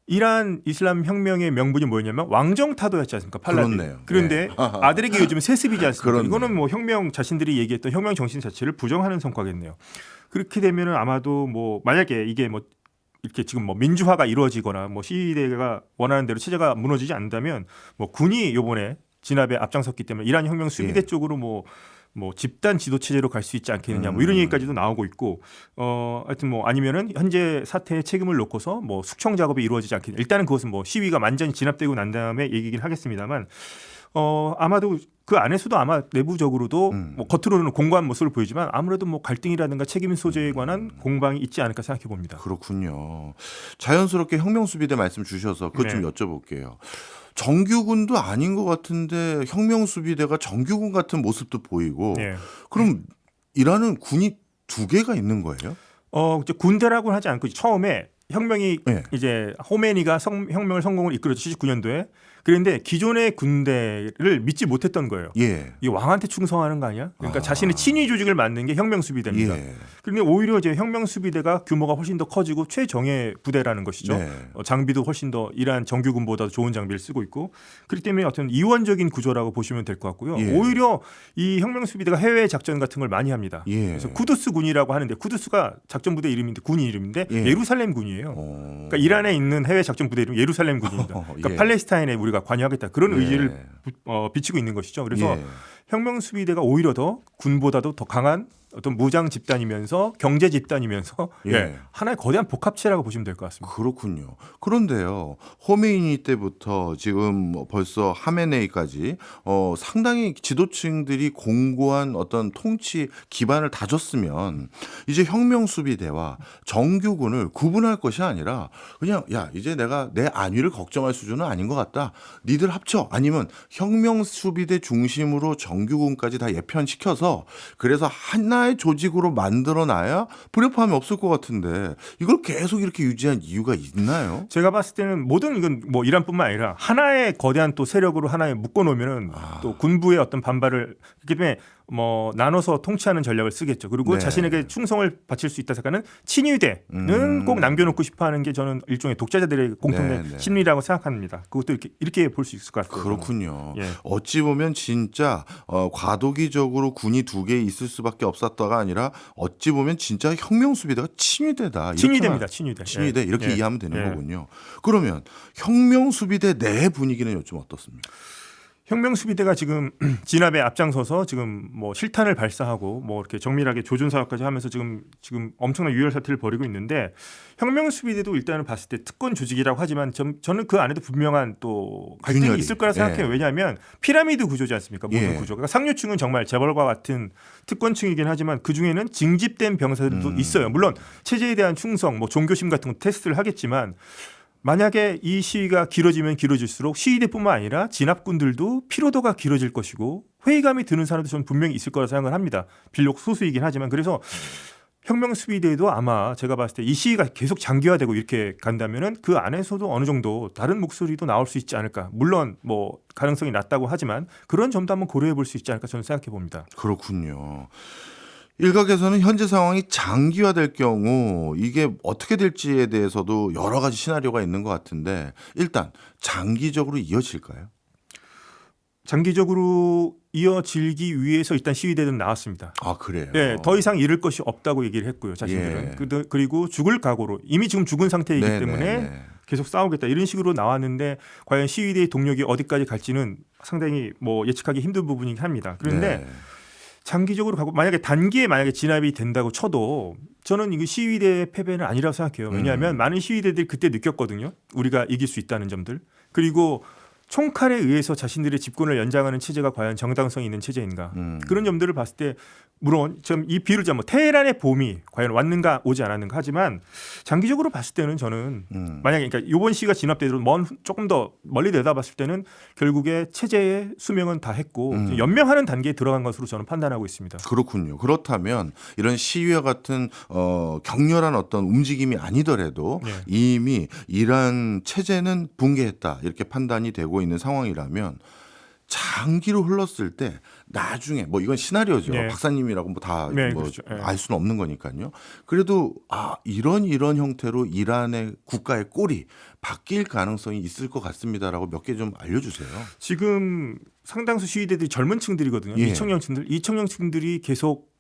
이란 이슬람 혁명의 명분이 뭐였냐면 왕정타도였지 않습니까? 팔라디. 그렇네요. 그런데 네. 아들에게 요즘 세습이지 않습니까? 그렇네요. 이거는 뭐 혁명 자신들이 얘기했던 혁명 정신 자체를 부정하는 성과겠네요. 그렇게 되면은 아마도 뭐 만약에 이게 뭐 이렇게 지금 뭐 민주화가 이루어지거나 뭐 시위대가 원하는 대로 체제가 무너지지 않는다면 뭐 군이 요번에 진압에 앞장섰기 때문에 이란 혁명 수비대 예. 쪽으로 뭐 집단 지도 체제로 갈 수 있지 않겠느냐 뭐 이런 얘기까지도 나오고 있고 하여튼 뭐 아니면은 현재 사태의 책임을 놓고서 뭐 숙청 작업이 이루어지지 않겠느냐. 일단은 그것은 뭐 시위가 완전히 진압되고 난 다음에 얘기긴 하겠습니다만 아마도 그 안에서도 아마 내부적으로도 뭐 겉으로는 공고한 모습을 보이지만 아무래도 뭐 갈등이라든가 책임 소재에 관한 공방이 있지 않을까 생각해 봅니다. 그렇군요. 자연스럽게 혁명수비대 말씀 주셔서 그것 좀 네. 여쭤볼게요. 정규군도 아닌 것 같은데 혁명수비대가 정규군 같은 모습도 보이고 네. 그럼 이란은 군이 2개가 있는 거예요? 이제 군대라고는 하지 않고 처음에 혁명이 네. 이제 호메니가 혁명을 성공을 이끌었죠. 79년도에. 그런데 기존의 군대를 믿지 못했던 거예요. 예. 이 왕한테 충성하는 거 아니야? 그러니까 자신의 친위 조직을 만든 게 혁명수비대입니다. 예. 그런데 오히려 이제 혁명수비대가 규모가 훨씬 더 커지고 최정예 부대라는 것이죠. 네. 장비도 훨씬 더 이란 정규군보다 좋은 장비를 쓰고 있고 그렇기 때문에 어떤 이원적인 구조라고 보시면 될 것 같고요. 예. 오히려 이 혁명수비대가 해외 작전 같은 걸 많이 합니다. 예. 그래서 쿠두스 군이라고 하는데 쿠두스가 작전 부대 이름인데 군이 이름인데 예. 예루살렘 군이에요. 그러니까 이란에 있는 해외 작전 부대 이름 예루살렘 군입니다. 그러니까 예. 팔레스타인에 우리가 관여하겠다 그런 예. 의지를 비치고 있는 것이죠. 그래서 예. 혁명수비대가 오히려 더 군보다도 더 강한 어떤 무장 집단이면서 경제 집단이면서 예. 하나의 거대한 복합체라고 보시면 될 것 같습니다. 그렇군요. 그런데요, 호메이니 때부터 지금 벌써 하메네이까지 상당히 지도층들이 공고한 어떤 통치 기반을 다졌으면 이제 혁명수비대와 정규군을 구분할 것이 아니라 그냥 야 이제 내가 내 안위를 걱정할 수준은 아닌 것 같다. 니들 합쳐 아니면 혁명수비대 중심으로 정규군까지 다 예편시켜서 그래서 하나의 조직으로 만들어놔야 불협화음이 없을 것 같은데 이걸 계속 이렇게 유지한 이유가 있나요? 제가 봤을 때는 모든 이건 뭐 이란뿐만 아니라 하나의 거대한 또 세력으로 하나에 묶어놓으면은 또 군부의 어떤 반발을 그렇기 때문에 뭐 나눠서 통치하는 전략을 쓰겠죠. 그리고 네. 자신에게 충성을 바칠 수 있다 생각하는 친위대는 꼭 남겨놓고 싶어하는 게 저는 일종의 독자자들의 공통된 네, 네. 심리라고 생각합니다. 그것도 이렇게 볼 수 있을 것 같아요. 그렇군요. 예. 어찌 보면 진짜 과도기적으로 군이 2개 있을 수밖에 없었다가 아니라 어찌 보면 진짜 혁명수비대가 친위대다. 친위대입니다. 친위대. 친위대 이렇게 예. 이해하면 되는 예. 거군요. 그러면 혁명수비대 내 분위기는 요즘 어떻습니까? 혁명수비대가 지금 진압에 앞장서서 지금 뭐 실탄을 발사하고 뭐 이렇게 정밀하게 조준 사업까지 하면서 지금 엄청난 유혈 사태를 벌이고 있는데 혁명수비대도 일단은 봤을 때 특권 조직이라고 하지만 저는 그 안에도 분명한 또 갈등이 균열이. 있을 거라 생각해요. 예. 왜냐하면 피라미드 구조지 않습니까? 모든 예. 구조가. 그러니까 상류층은 정말 재벌과 같은 특권층이긴 하지만 그 중에는 징집된 병사들도 있어요. 물론 체제에 대한 충성, 뭐 종교심 같은 거 테스트를 하겠지만 만약에 이 시위가 길어지면 길어질수록 시위대뿐만 아니라 진압군들도 피로도가 길어질 것이고 회의감이 드는 사람도 저는 분명히 있을 거라 생각을 합니다. 비록 소수이긴 하지만 그래서 혁명 수비대도 아마 제가 봤을 때 이 시위가 계속 장기화되고 이렇게 간다면은 그 안에서도 어느 정도 다른 목소리도 나올 수 있지 않을까. 물론 뭐 가능성이 낮다고 하지만 그런 점도 한번 고려해 볼 수 있지 않을까 저는 생각해 봅니다. 그렇군요. 일각에서는 현재 상황이 장기화될 경우 이게 어떻게 될지에 대해서도 여러 가지 시나리오가 있는 것 같은데 일단 장기적으로 이어질까요? 장기적으로 이어지기 위해서 일단 시위대는 나왔습니다. 아 그래요? 네, 더 이상 잃을 것이 없다고 얘기를 했고요. 자신들은. 예. 그리고 죽을 각오로 이미 지금 죽은 상태이기 네네네. 때문에 계속 싸우겠다 이런 식으로 나왔는데 과연 시위대의 동력이 어디까지 갈지는 상당히 뭐 예측하기 힘든 부분이긴 합니다. 그런데 네. 장기적으로 가고 만약에 단기에 만약에 진압이 된다고 쳐도 저는 이거 시위대의 패배는 아니라고 생각해요. 왜냐하면 많은 시위대들이 그때 느꼈거든요. 우리가 이길 수 있다는 점들. 그리고 총칼에 의해서 자신들의 집권을 연장하는 체제가 과연 정당성이 있는 체제인가. 그런 점들을 봤을 때 물론 지금 이 비를 뭐 테헤란의 봄이 과연 왔는가 오지 않았는가 하지만 장기적으로 봤을 때는 저는 만약에 그러니까 이번 시기가 진압되도록 조금 더 멀리 내다봤을 때는 결국에 체제의 수명은 다 했고 연명하는 단계에 들어간 것으로 저는 판단하고 있습니다. 그렇군요. 그렇다면 이런 시위와 같은 격렬한 어떤 움직임이 아니더라도 네. 이미 이란 체제는 붕괴했다 이렇게 판단이 되고 있는 상황이라면 장기로 흘렀을 때 나중에 뭐 이건 시나리오죠. 네. 박사님이라고 뭐 다 네, 뭐 그렇죠. 네. 알 수는 없는 거니까요. 그래도 이런 형태로 이란의 국가의 꼴이 바뀔 가능성이 있을 것 같습니다라고 몇 개 좀 알려주세요. 지금 상당수 시위대들이 젊은 층들이거든요. 예. 이청년층들이 계속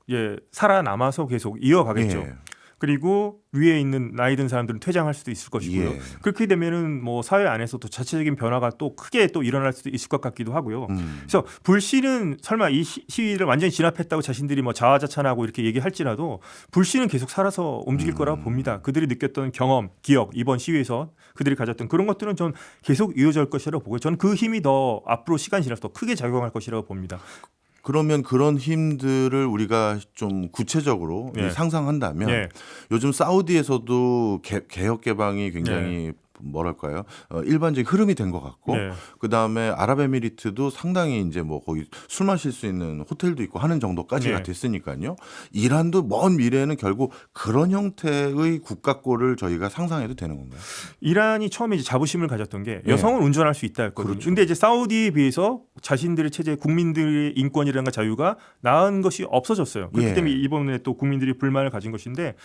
살아남아서 계속 이어가겠죠. 예. 그리고 위에 있는 나이 든 사람들은 퇴장할 수도 있을 것이고요. 예. 그렇게 되면은 뭐 사회 안에서도 자체적인 변화가 또 크게 또 일어날 수도 있을 것 같기도 하고요. 그래서 불씨는 설마 이 시위를 완전히 진압했다고 자신들이 뭐 자화자찬하고 이렇게 얘기할지라도 불씨는 계속 살아서 움직일 거라고 봅니다. 그들이 느꼈던 경험, 기억 이번 시위에서 그들이 가졌던 그런 것들은 전 계속 이어질 것이라고 보고요. 저는 그 힘이 더 앞으로 시간이 지나서 더 크게 작용할 것이라고 봅니다. 그러면 그런 힘들을 우리가 좀 구체적으로 예. 상상한다면 예. 요즘 사우디에서도 개혁 개방이 굉장히 뭐랄까요 일반적인 흐름이 된 것 같고 네. 그 다음에 아랍에미리트도 상당히 이제 뭐 거기 술 마실 수 있는 호텔도 있고 하는 정도까지가 네. 됐으니까요. 이란도 먼 미래에는 결국 그런 형태의 국가꼴을 저희가 상상해도 되는 건가요? 이란이 처음에 이제 자부심을 가졌던 게 예. 여성은 운전할 수 있다 했거든요. 그렇죠. 근데 이제 사우디에 비해서 자신들의 체제, 국민들의 인권이라든가 자유가 나은 것이 없어졌어요. 그렇기 예. 때문에 이번에 또 국민들이 불만을 가진 것인데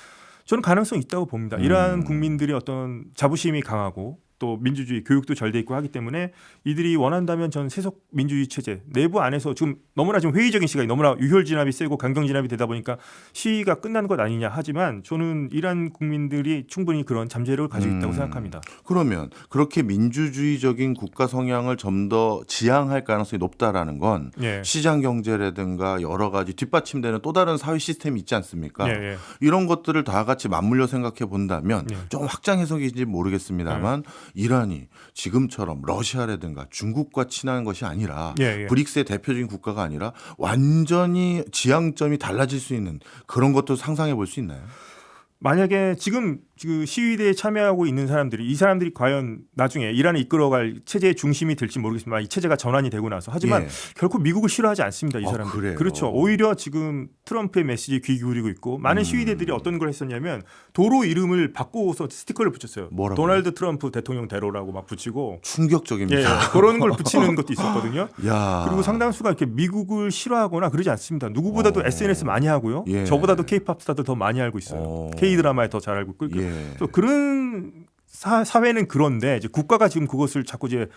저는 가능성이 있다고 봅니다. 이란 국민들의 어떤 자부심이 강하고 또 민주주의 교육도 잘 돼 있고 하기 때문에 이들이 원한다면 전 세속 민주주의 체제 내부 안에서 지금 너무나 지금 회의적인 시각이 너무나 유혈 진압이 세고 강경 진압이 되다 보니까 시위가 끝난 것 아니냐 하지만 저는 이란 국민들이 충분히 그런 잠재력을 가지고 있다고 생각합니다. 그러면 그렇게 민주주의적인 국가 성향을 좀 더 지향할 가능성이 높다라는 건 예. 시장 경제라든가 여러 가지 뒷받침되는 또 다른 사회 시스템이 있지 않습니까? 예, 예. 이런 것들을 다 같이 맞물려 생각해 본다면 예. 좀 확장 해석인지 모르겠습니다만 이란이 지금처럼 러시아라든가 중국과 친한 것이 아니라 예, 예. 브릭스의 대표적인 국가가 아니라 완전히 지향점이 달라질 수 있는 그런 것도 상상해 볼 수 있나요? 만약에 지금 그 시위대에 참여하고 있는 사람들이 이 사람들이 과연 나중에 이란을 이끌어갈 체제의 중심이 될지 모르겠지만 이 체제가 전환이 되고 나서 하지만 예. 결코 미국을 싫어하지 않습니다. 이 사람들. 그래요? 그렇죠. 오히려 지금 트럼프의 메시지에 귀 기울이고 있고 많은 시위대들이 어떤 걸 했었냐면 도로 이름을 바꾸어서 스티커를 붙였어요. 뭐라고요? 도널드 트럼프 대통령 대로라고 막 붙이고 충격적입니다. 예, 그런 걸 붙이는 것도 있었거든요. 야. 그리고 상당수가 이렇게 미국을 싫어하거나 그러지 않습니다. 누구보다도 SNS 많이 하고요. 예. 저보다도 K-팝 스타들 더 많이 알고 있어요. K-드라마에 더 잘 알고 있고. 예. 또 그런 사회는 그런데 이제 국가가 지금 그것을 자꾸 이제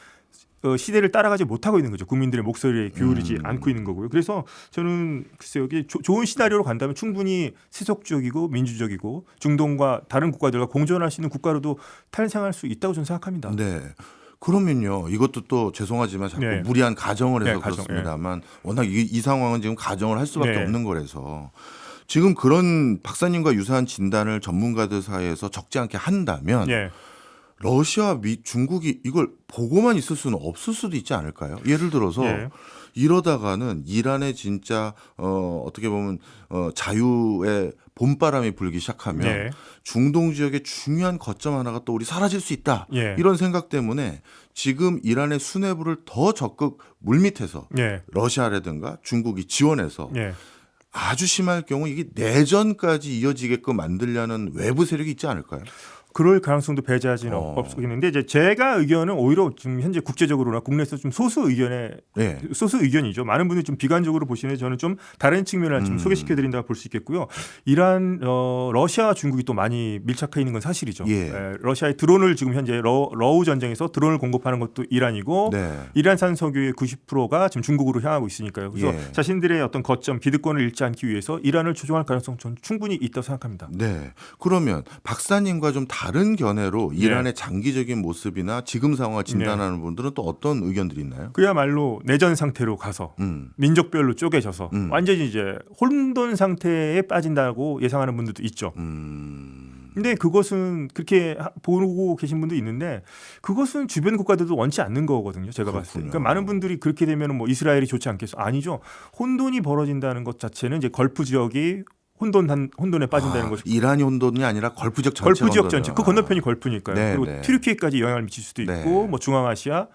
시대를 따라가지 못하고 있는 거죠. 국민들의 목소리에 기울이지 않고 있는 거고요. 그래서 저는 글쎄요, 이게 좋은 시나리오로 간다면 충분히 세속적이고 민주적이고 중동과 다른 국가들과 공존할 수 있는 국가로도 탄생할 수 있다고 저는 생각합니다. 네. 그러면요, 이것도 또 죄송하지만 자꾸 네. 무리한 가정을 해서 네, 가정, 그렇습니다만 워낙 이 상황은 지금 가정을 할 수밖에 네. 없는 거라서 지금 그런 박사님과 유사한 진단을 전문가들 사이에서 적지 않게 한다면 예. 러시아와 중국이 이걸 보고만 있을 수는 없을 수도 있지 않을까요? 예를 들어서 예. 이러다가는 이란의 진짜 어떻게 보면 자유의 봄바람이 불기 시작하면 예. 중동 지역의 중요한 거점 하나가 또 우리 사라질 수 있다. 예. 이런 생각 때문에 지금 이란의 수뇌부를 더 적극 물밑에서 예. 러시아라든가 중국이 지원해서 예. 아주 심할 경우 이게 내전까지 이어지게끔 만들려는 외부 세력이 있지 않을까요? 그럴 가능성도 배제하지는 없겠는데 이제 제가 의견은 오히려 지금 현재 국제적으로나 국내에서 좀 소수 의견이죠. 많은 분들이 좀 비관적으로 보시는데 저는 좀 다른 측면을 좀 소개시켜드린다고 볼 수 있겠고요. 이란, 러시아와 중국이 또 많이 밀착해 있는 건 사실이죠. 러시아의 드론을 지금 현재 러우 전쟁에서 드론을 공급하는 것도 이란이고 이란산 석유의 90%가 지금 중국으로 향하고 있으니까요. 그래서 자신들의 어떤 거점, 기득권을 잃지 않기 위해서 이란을 조종할 가능성 저는 충분히 있다고 생각합니다. 네. 그러면 박사님과 좀 다른 견해로 이란의 장기적인 모습이나 지금 상황을 진단하는 분들은 또 어떤 의견들이 있나요? 그야말로 내전 상태로 가서 민족별로 쪼개져서 완전히 이제 혼돈 상태에 빠진다고 예상하는 분들도 있죠. 근데 그것은 그렇게 보고 계신 분도 있는데 그것은 주변 국가들도 원치 않는 거거든요. 제가 봤을 때. 그러니까 많은 분들이 그렇게 되면 뭐 이스라엘이 좋지 않겠어? 아니죠. 혼돈이 벌어진다는 것 자체는 이제 걸프 지역이 혼돈에 빠진다는 거죠. 이란이 혼돈이 아니라 걸프 지역 전체. 걸프 지역 전체. 그 건너편이 걸프니까요. 그리고 튀르키예까지 영향을 미칠 수도 있고 뭐 중앙아시아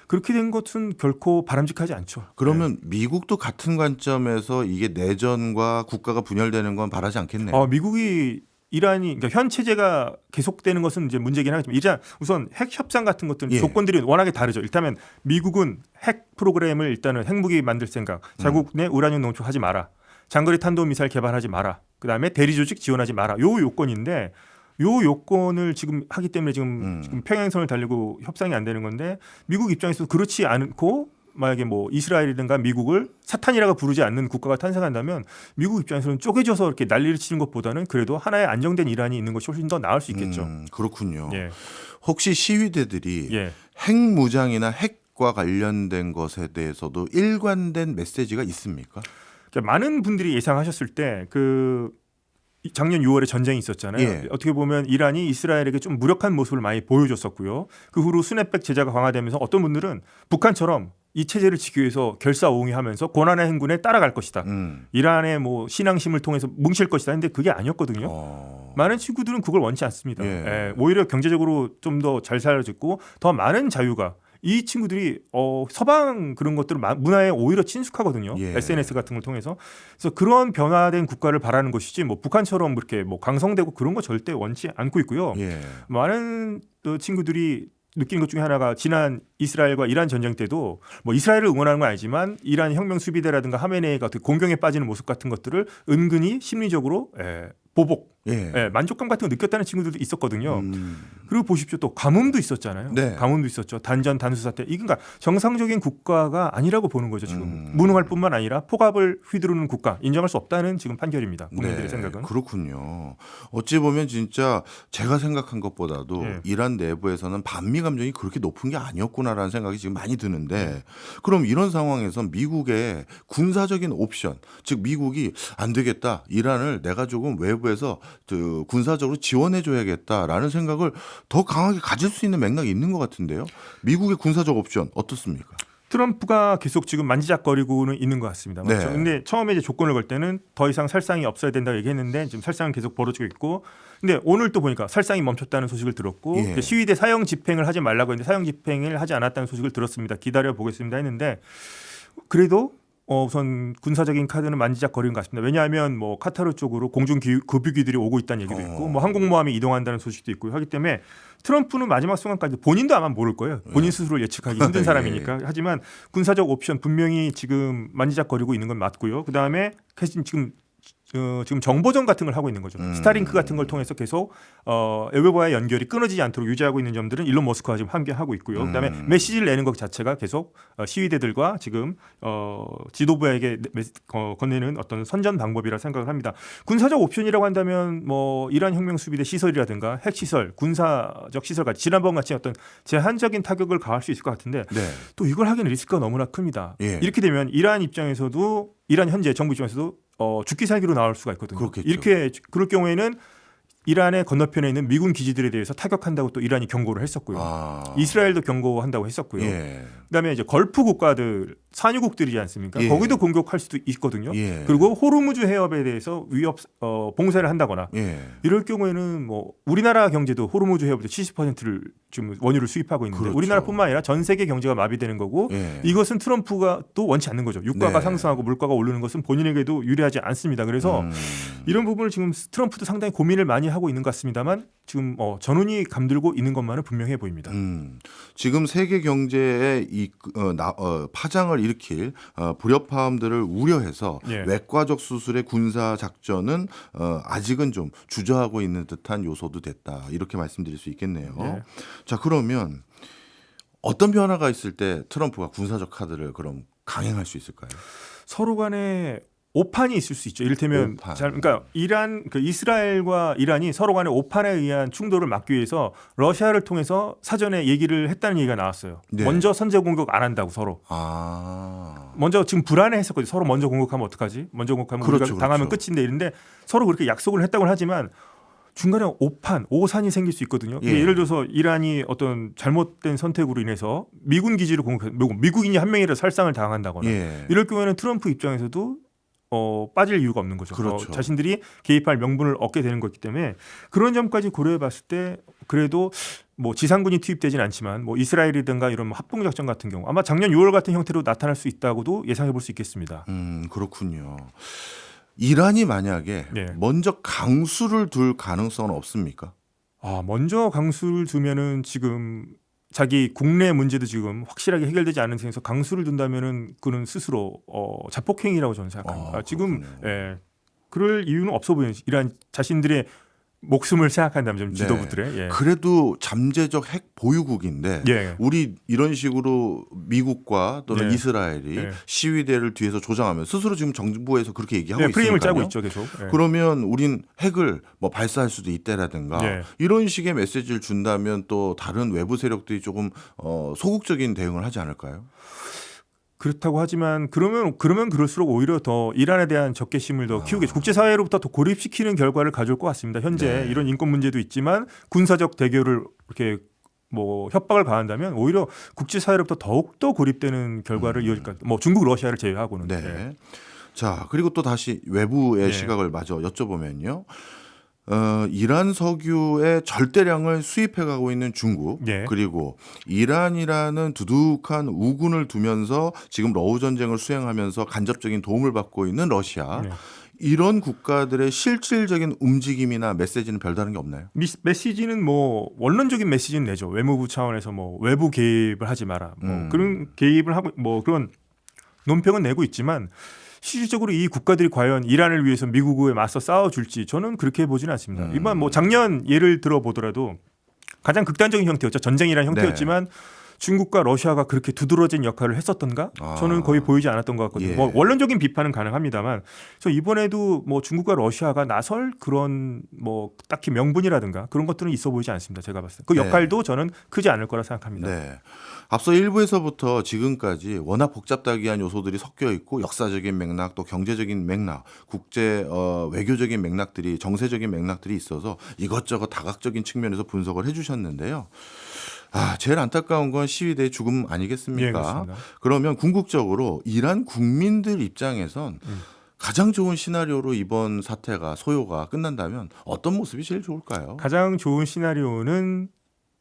그렇게 된 것은 결코 바람직하지 않죠. 그러면 미국도 같은 관점에서 이게 내전과 국가가 분열되는 건 바라지 않겠네요. 미국이 이란이 그러니까 현 체제가 계속되는 것은 이제 문제긴 하지만 이란 우선 핵 협상 같은 것들은 조건들이 워낙에 다르죠. 일단은 미국은 핵 프로그램을 일단은 핵무기 만들 생각, 자국 내 우라늄 농축하지 마라. 장거리 탄도미사일 개발하지 마라. 그다음에 대리 조직 지원하지 마라. 요 요건인데 요 요건을 지금 하기 때문에 지금 평행선을 달리고 협상이 안 되는 건데 미국 입장에서 그렇지 않고 만약에 뭐 이스라엘이든가 미국을 사탄이라고 부르지 않는 국가가 탄생한다면 미국 입장에서는 쪼개져서 이렇게 난리를 치는 것보다는 그래도 하나의 안정된 이란이 있는 것이 훨씬 더 나을 수 있겠죠. 그렇군요. 혹시 시위대들이 핵 무장이나 핵과 관련된 것에 대해서도 일관된 메시지가 있습니까? 많은 분들이 예상하셨을 때 작년 6월에 전쟁이 있었잖아요. 어떻게 보면 이란이 이스라엘에게 좀 무력한 모습을 많이 보여줬었고요. 그 후로 스냅백 제재가 강화되면서 어떤 분들은 북한처럼 이 체제를 지키기 위해서 결사옹위하면서 고난의 행군에 따라갈 것이다. 이란의 뭐 신앙심을 통해서 뭉칠 것이다. 근데 그게 아니었거든요. 많은 친구들은 그걸 원치 않습니다. 오히려 경제적으로 좀 더 잘 살아졌고 더 많은 자유가 이 친구들이 서방 그런 것들을 문화에 오히려 친숙하거든요. SNS 같은 걸 통해서. 그래서 그런 변화된 국가를 바라는 것이지 뭐 북한처럼 그렇게 뭐 강성되고 그런 거 절대 원치 않고 있고요. 많은 친구들이 느끼는 것 중에 하나가 지난 이스라엘과 이란 전쟁 때도 뭐 이스라엘을 응원하는 건 아니지만 이란 혁명 수비대라든가 하메네이가 공경에 빠지는 모습 같은 것들을 은근히 심리적으로 보복, 만족감 같은 거 느꼈다는 친구들도 있었거든요. 그리고 보십시오. 또 가뭄도 있었잖아요. 가뭄도 있었죠. 단전 단수 사태. 이건 그러니까 정상적인 국가가 아니라고 보는 거죠. 지금 무능할 뿐만 아니라 폭압을 휘두르는 국가 인정할 수 없다는 지금 판결입니다. 국민들의 생각은. 그렇군요. 어찌 보면 진짜 제가 생각한 것보다도 이란 내부에서는 반미 감정이 그렇게 높은 게 아니었구나라는 생각이 지금 많이 드는데 그럼 이런 상황에서 미국의 군사적인 옵션, 즉 미국이 안 되겠다. 이란을 내가 조금 외부에서 군사적으로 지원해줘야겠다라는 생각을 더 강하게 가질 수 있는 맥락이 있는 것 같은데요. 미국의 군사적 옵션 어떻습니까? 트럼프가 계속 지금 만지작거리고는 있는 것 같습니다. 맞죠? 근데 처음에 이제 조건을 걸 때는 더 이상 살상이 없어야 된다고 얘기했는데 지금 살상은 계속 벌어지고 있고, 근데 오늘 또 보니까 살상이 멈췄다는 소식을 들었고 시위대 사형 집행을 하지 말라고 했는데 사형 집행을 하지 않았다는 소식을 들었습니다. 기다려 보겠습니다 했는데 그래도 우선 군사적인 카드는 만지작거리는 것 같습니다. 왜냐하면 뭐 카타르 쪽으로 공중 급유기들이 오고 있다는 얘기도 있고 뭐 항공모함이 이동한다는 소식도 있고 하기 때문에 트럼프는 마지막 순간까지 본인도 아마 모를 거예요. 본인 스스로를 예측하기 힘든 사람이니까. 하지만 군사적 옵션 분명히 지금 만지작거리고 있는 건 맞고요. 그다음에 지금 정보전 같은 걸 하고 있는 거죠. 스타링크 같은 걸 통해서 계속 외부와의 연결이 끊어지지 않도록 유지하고 있는 점들은 일론 머스크와 지금 함께하고 있고요. 그다음에 메시지를 내는 것 자체가 계속 시위대들과 지금 지도부에게 건네는 어떤 선전 방법이라 생각을 합니다. 군사적 옵션이라고 한다면 뭐 이란 혁명 수비대 시설이라든가 핵시설, 군사적 시설까지 지난번 같이 어떤 제한적인 타격을 가할 수 있을 것 같은데 또 이걸 하기는 리스크가 너무나 큽니다. 이렇게 되면 이란 입장에서도 이란 현재 정부 입장에서도 죽기 살기로 나올 수가 있거든요. 그렇겠죠. 이렇게 그럴 경우에는 이란의 건너편에 있는 미군 기지들에 대해서 타격한다고 또 이란이 경고를 했었고요. 이스라엘도 경고한다고 했었고요. 그다음에 이제 걸프 국가들 산유국들이지 않습니까? 예. 거기도 공격할 수도 있거든요. 예. 그리고 호르무즈 해협에 대해서 위협 봉쇄를 한다거나 예. 이럴 경우에는 뭐 우리나라 경제도 호르무즈 해협에서 70%를 지금 원유를 수입하고 있는데 그렇죠. 우리나라뿐만 아니라 전 세계 경제가 마비되는 거고 예. 이것은 트럼프가 또 원치 않는 거죠. 유가가 네. 상승하고 물가가 오르는 것은 본인에게도 유리하지 않습니다. 그래서 이런 부분을 지금 트럼프도 상당히 고민을 많이 하고 있는 것 같습니다만 지금 전운이 감들고 있는 것만은 분명해 보입니다. 지금 세계 경제에 파장을 일으킬 불협화음들을 우려해서 예. 외과적 수술의 군사 작전은 아직은 좀 주저하고 있는 듯한 요소도 됐다. 이렇게 말씀드릴 수 있겠네요. 예. 자, 그러면 어떤 변화가 있을 때 트럼프가 군사적 카드를 그럼 강행할 수 있을까요? 서로 간에 오판이 있을 수 있죠. 이를테면 오판. 그러니까 이스라엘과 이란이 서로 간에 오판에 의한 충돌을 막기 위해서 러시아를 통해서 사전에 얘기를 했다는 얘기가 나왔어요. 네. 먼저 선제 공격 안 한다고 서로. 먼저 지금 불안해했었거든요. 서로 먼저 공격하면 어떡하지? 먼저 공격하면 그렇죠, 우리가 당하면 그렇죠. 끝인데 이런데 서로 그렇게 약속을 했다고 하지만 중간에 오산이 생길 수 있거든요. 예. 예를 들어서 이란이 어떤 잘못된 선택으로 인해서 미군 기지를 미국인이 한 명이라도 살상을 당한다거나 예. 이럴 경우에는 트럼프 입장에서도 빠질 이유가 없는 거죠. 그렇죠. 자신들이 개입할 명분을 얻게 되는 거기 때문에 그런 점까지 고려해 봤을 때 그래도 뭐 지상군이 투입되지는 않지만 뭐 이스라엘이든가 이런 뭐 합동작전 같은 경우 아마 작년 6월 같은 형태로 나타날 수 있다고도 예상해 볼 수 있겠습니다. 그렇군요. 이란이 만약에 예. 먼저 강수를 둘 가능성은 없습니까? 먼저 강수를 두면은 지금 자기 국내 문제도 지금 확실하게 해결되지 않은 상황에서 강수를 둔다면은 그는 스스로 자폭행위라고 저는 생각합니다. 지금 그럴 이유는 없어 보여요. 이란 자신들의 목숨을 생각한다면 좀 지도부들의. 예. 그래도 잠재적 핵 보유국인데 예. 우리 이런 식으로 미국과 또는 예. 이스라엘이 예. 시위대를 뒤에서 조장하면 스스로 지금 정부에서 그렇게 얘기하고 있으니까요. 프레임을 짜고 있죠, 계속. 예. 그러면 우린 핵을 뭐 발사할 수도 있다라든가 예. 이런 식의 메시지를 준다면 또 다른 외부 세력들이 조금 소극적인 대응을 하지 않을까요? 그렇다고 하지만 그러면 그럴수록 오히려 더 이란에 대한 적개심을 더 키우게 국제사회로부터 더 고립시키는 결과를 가져올 것 같습니다. 현재 이런 인권 문제도 있지만 군사적 대결을 이렇게 뭐 협박을 가한다면 오히려 국제사회로부터 더욱더 고립되는 결과를 이어질 것 같아요. 뭐 중국, 러시아를 제외하고는. 네. 예. 자, 그리고 또 다시 외부의 시각을 마저 여쭤보면요. 이란 석유의 절대량을 수입해 가고 있는 중국 그리고 이란이라는 두둑한 우군을 두면서 지금 러우 전쟁을 수행하면서 간접적인 도움을 받고 있는 러시아 이런 국가들의 실질적인 움직임이나 메시지는 별다른 게 없나요? 메시지는 뭐 원론적인 메시지는 내죠. 외무부 차원에서 뭐 외부 개입을 하지 마라. 뭐 그런 개입을 하고 뭐 그런 논평은 내고 있지만 실질적으로 이 국가들이 과연 이란을 위해서 미국에 맞서 싸워줄지 저는 그렇게 보지는 않습니다. 이번 뭐 작년 예를 들어 보더라도 가장 극단적인 형태였죠. 전쟁이라는 형태였지만 중국과 러시아가 그렇게 두드러진 역할을 했었던가? 저는 거의 보이지 않았던 것 같거든요. 뭐 원론적인 비판은 가능합니다만, 그래서 이번에도 뭐 중국과 러시아가 나설 그런 뭐 딱히 명분이라든가 그런 것들은 있어 보이지 않습니다. 제가 봤을 때 그 역할도 저는 크지 않을 거라 생각합니다. 네. 앞서 1부에서부터 지금까지 워낙 복잡다기한 요소들이 섞여 있고 역사적인 맥락 또 경제적인 맥락, 국제 외교적인 맥락들이 정세적인 맥락들이 있어서 이것저것 다각적인 측면에서 분석을 해주셨는데요. 제일 안타까운 건 시위대의 죽음 아니겠습니까? 그러면 궁극적으로 이란 국민들 입장에선 가장 좋은 시나리오로 이번 사태가 소요가 끝난다면 어떤 모습이 제일 좋을까요? 가장 좋은 시나리오는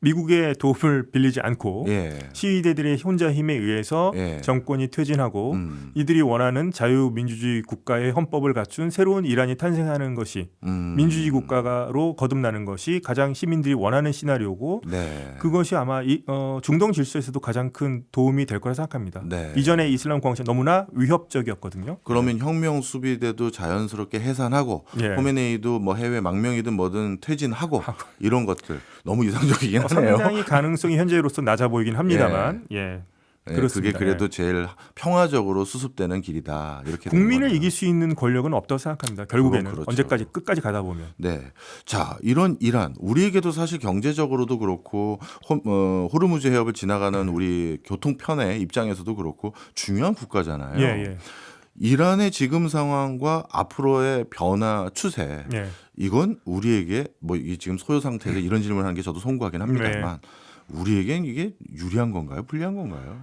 미국의 도움을 빌리지 않고 시위대들의 혼자 힘에 의해서 정권이 퇴진하고 이들이 원하는 자유민주주의 국가의 헌법을 갖춘 새로운 이란이 탄생하는 것이 민주주의 국가로 거듭나는 것이 가장 시민들이 원하는 시나리오고 그것이 아마 중동 질서에서도 가장 큰 도움이 될 거라 생각합니다. 이전의 이슬람 공화국이 너무나 위협적이었거든요. 그러면 혁명 수비대도 자연스럽게 해산하고 호메네이도 뭐 해외 망명이든 뭐든 퇴진하고 이런 것들 너무 이상적이긴 하네요. 상당히 가능성이 현재로서 낮아 보이긴 합니다만, 그게 그렇습니다. 그래도 제일 평화적으로 수습되는 길이다. 이렇게 국민을 이길 수 있는 권력은 없다고 생각합니다. 결국에는 언제까지 끝까지 가다 보면. 자, 이런 이란 우리에게도 사실 경제적으로도 그렇고 호르무즈 해협을 지나가는 우리 교통편의 입장에서도 그렇고 중요한 국가잖아요. 이란의 지금 상황과 앞으로의 변화 추세 이건 우리에게 뭐 이 지금 소요 상태에서 이런 질문을 하는 게 저도 송구하긴 합니다만 우리에겐 이게 유리한 건가요? 불리한 건가요?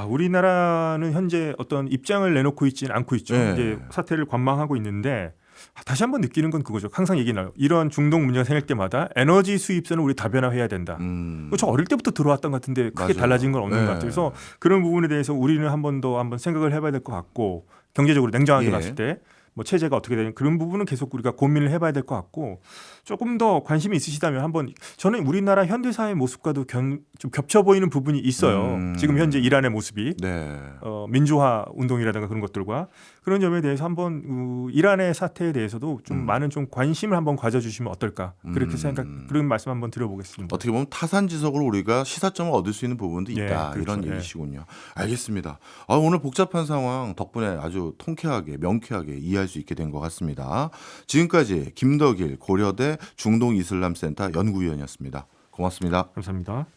우리나라는 현재 어떤 입장을 내놓고 있지는 않고 있죠. 네. 이제 사태를 관망하고 있는데 다시 한번 느끼는 건 그거죠. 항상 얘기나요. 이런 중동 문제가 생길 때마다 에너지 수입선을 우리 다변화해야 된다. 저 어릴 때부터 들어왔던 것 같은데 크게 맞아요. 달라진 건 없는 네. 것 같아요. 그래서 그런 부분에 대해서 우리는 한 번 더 생각을 해봐야 될 것 같고 경제적으로 냉정하게 예. 봤을 때 뭐 체제가 어떻게 되는 그런 부분은 계속 우리가 고민을 해봐야 될 것 같고 조금 더 관심이 있으시다면 한번 저는 우리나라 현대사의 모습과도 좀 겹쳐 보이는 부분이 있어요. 지금 현재 이란의 모습이 네. 민주화 운동이라든가 그런 것들과 그런 점에 대해서 한번 이란의 사태에 대해서도 좀 많은 좀 관심을 한번 가져주시면 어떨까 그렇게 그런 말씀 한번 드려보겠습니다. 어떻게 보면 타산지석으로 우리가 시사점을 얻을 수 있는 부분도 있다. 그렇죠. 이런 얘기시군요. 알겠습니다. 오늘 복잡한 상황 덕분에 아주 통쾌하게 명쾌하게 이해할 수 있게 된 것 같습니다. 지금까지 김덕일 고려대 중동이슬람센터 연구위원이었습니다. 고맙습니다. 감사합니다.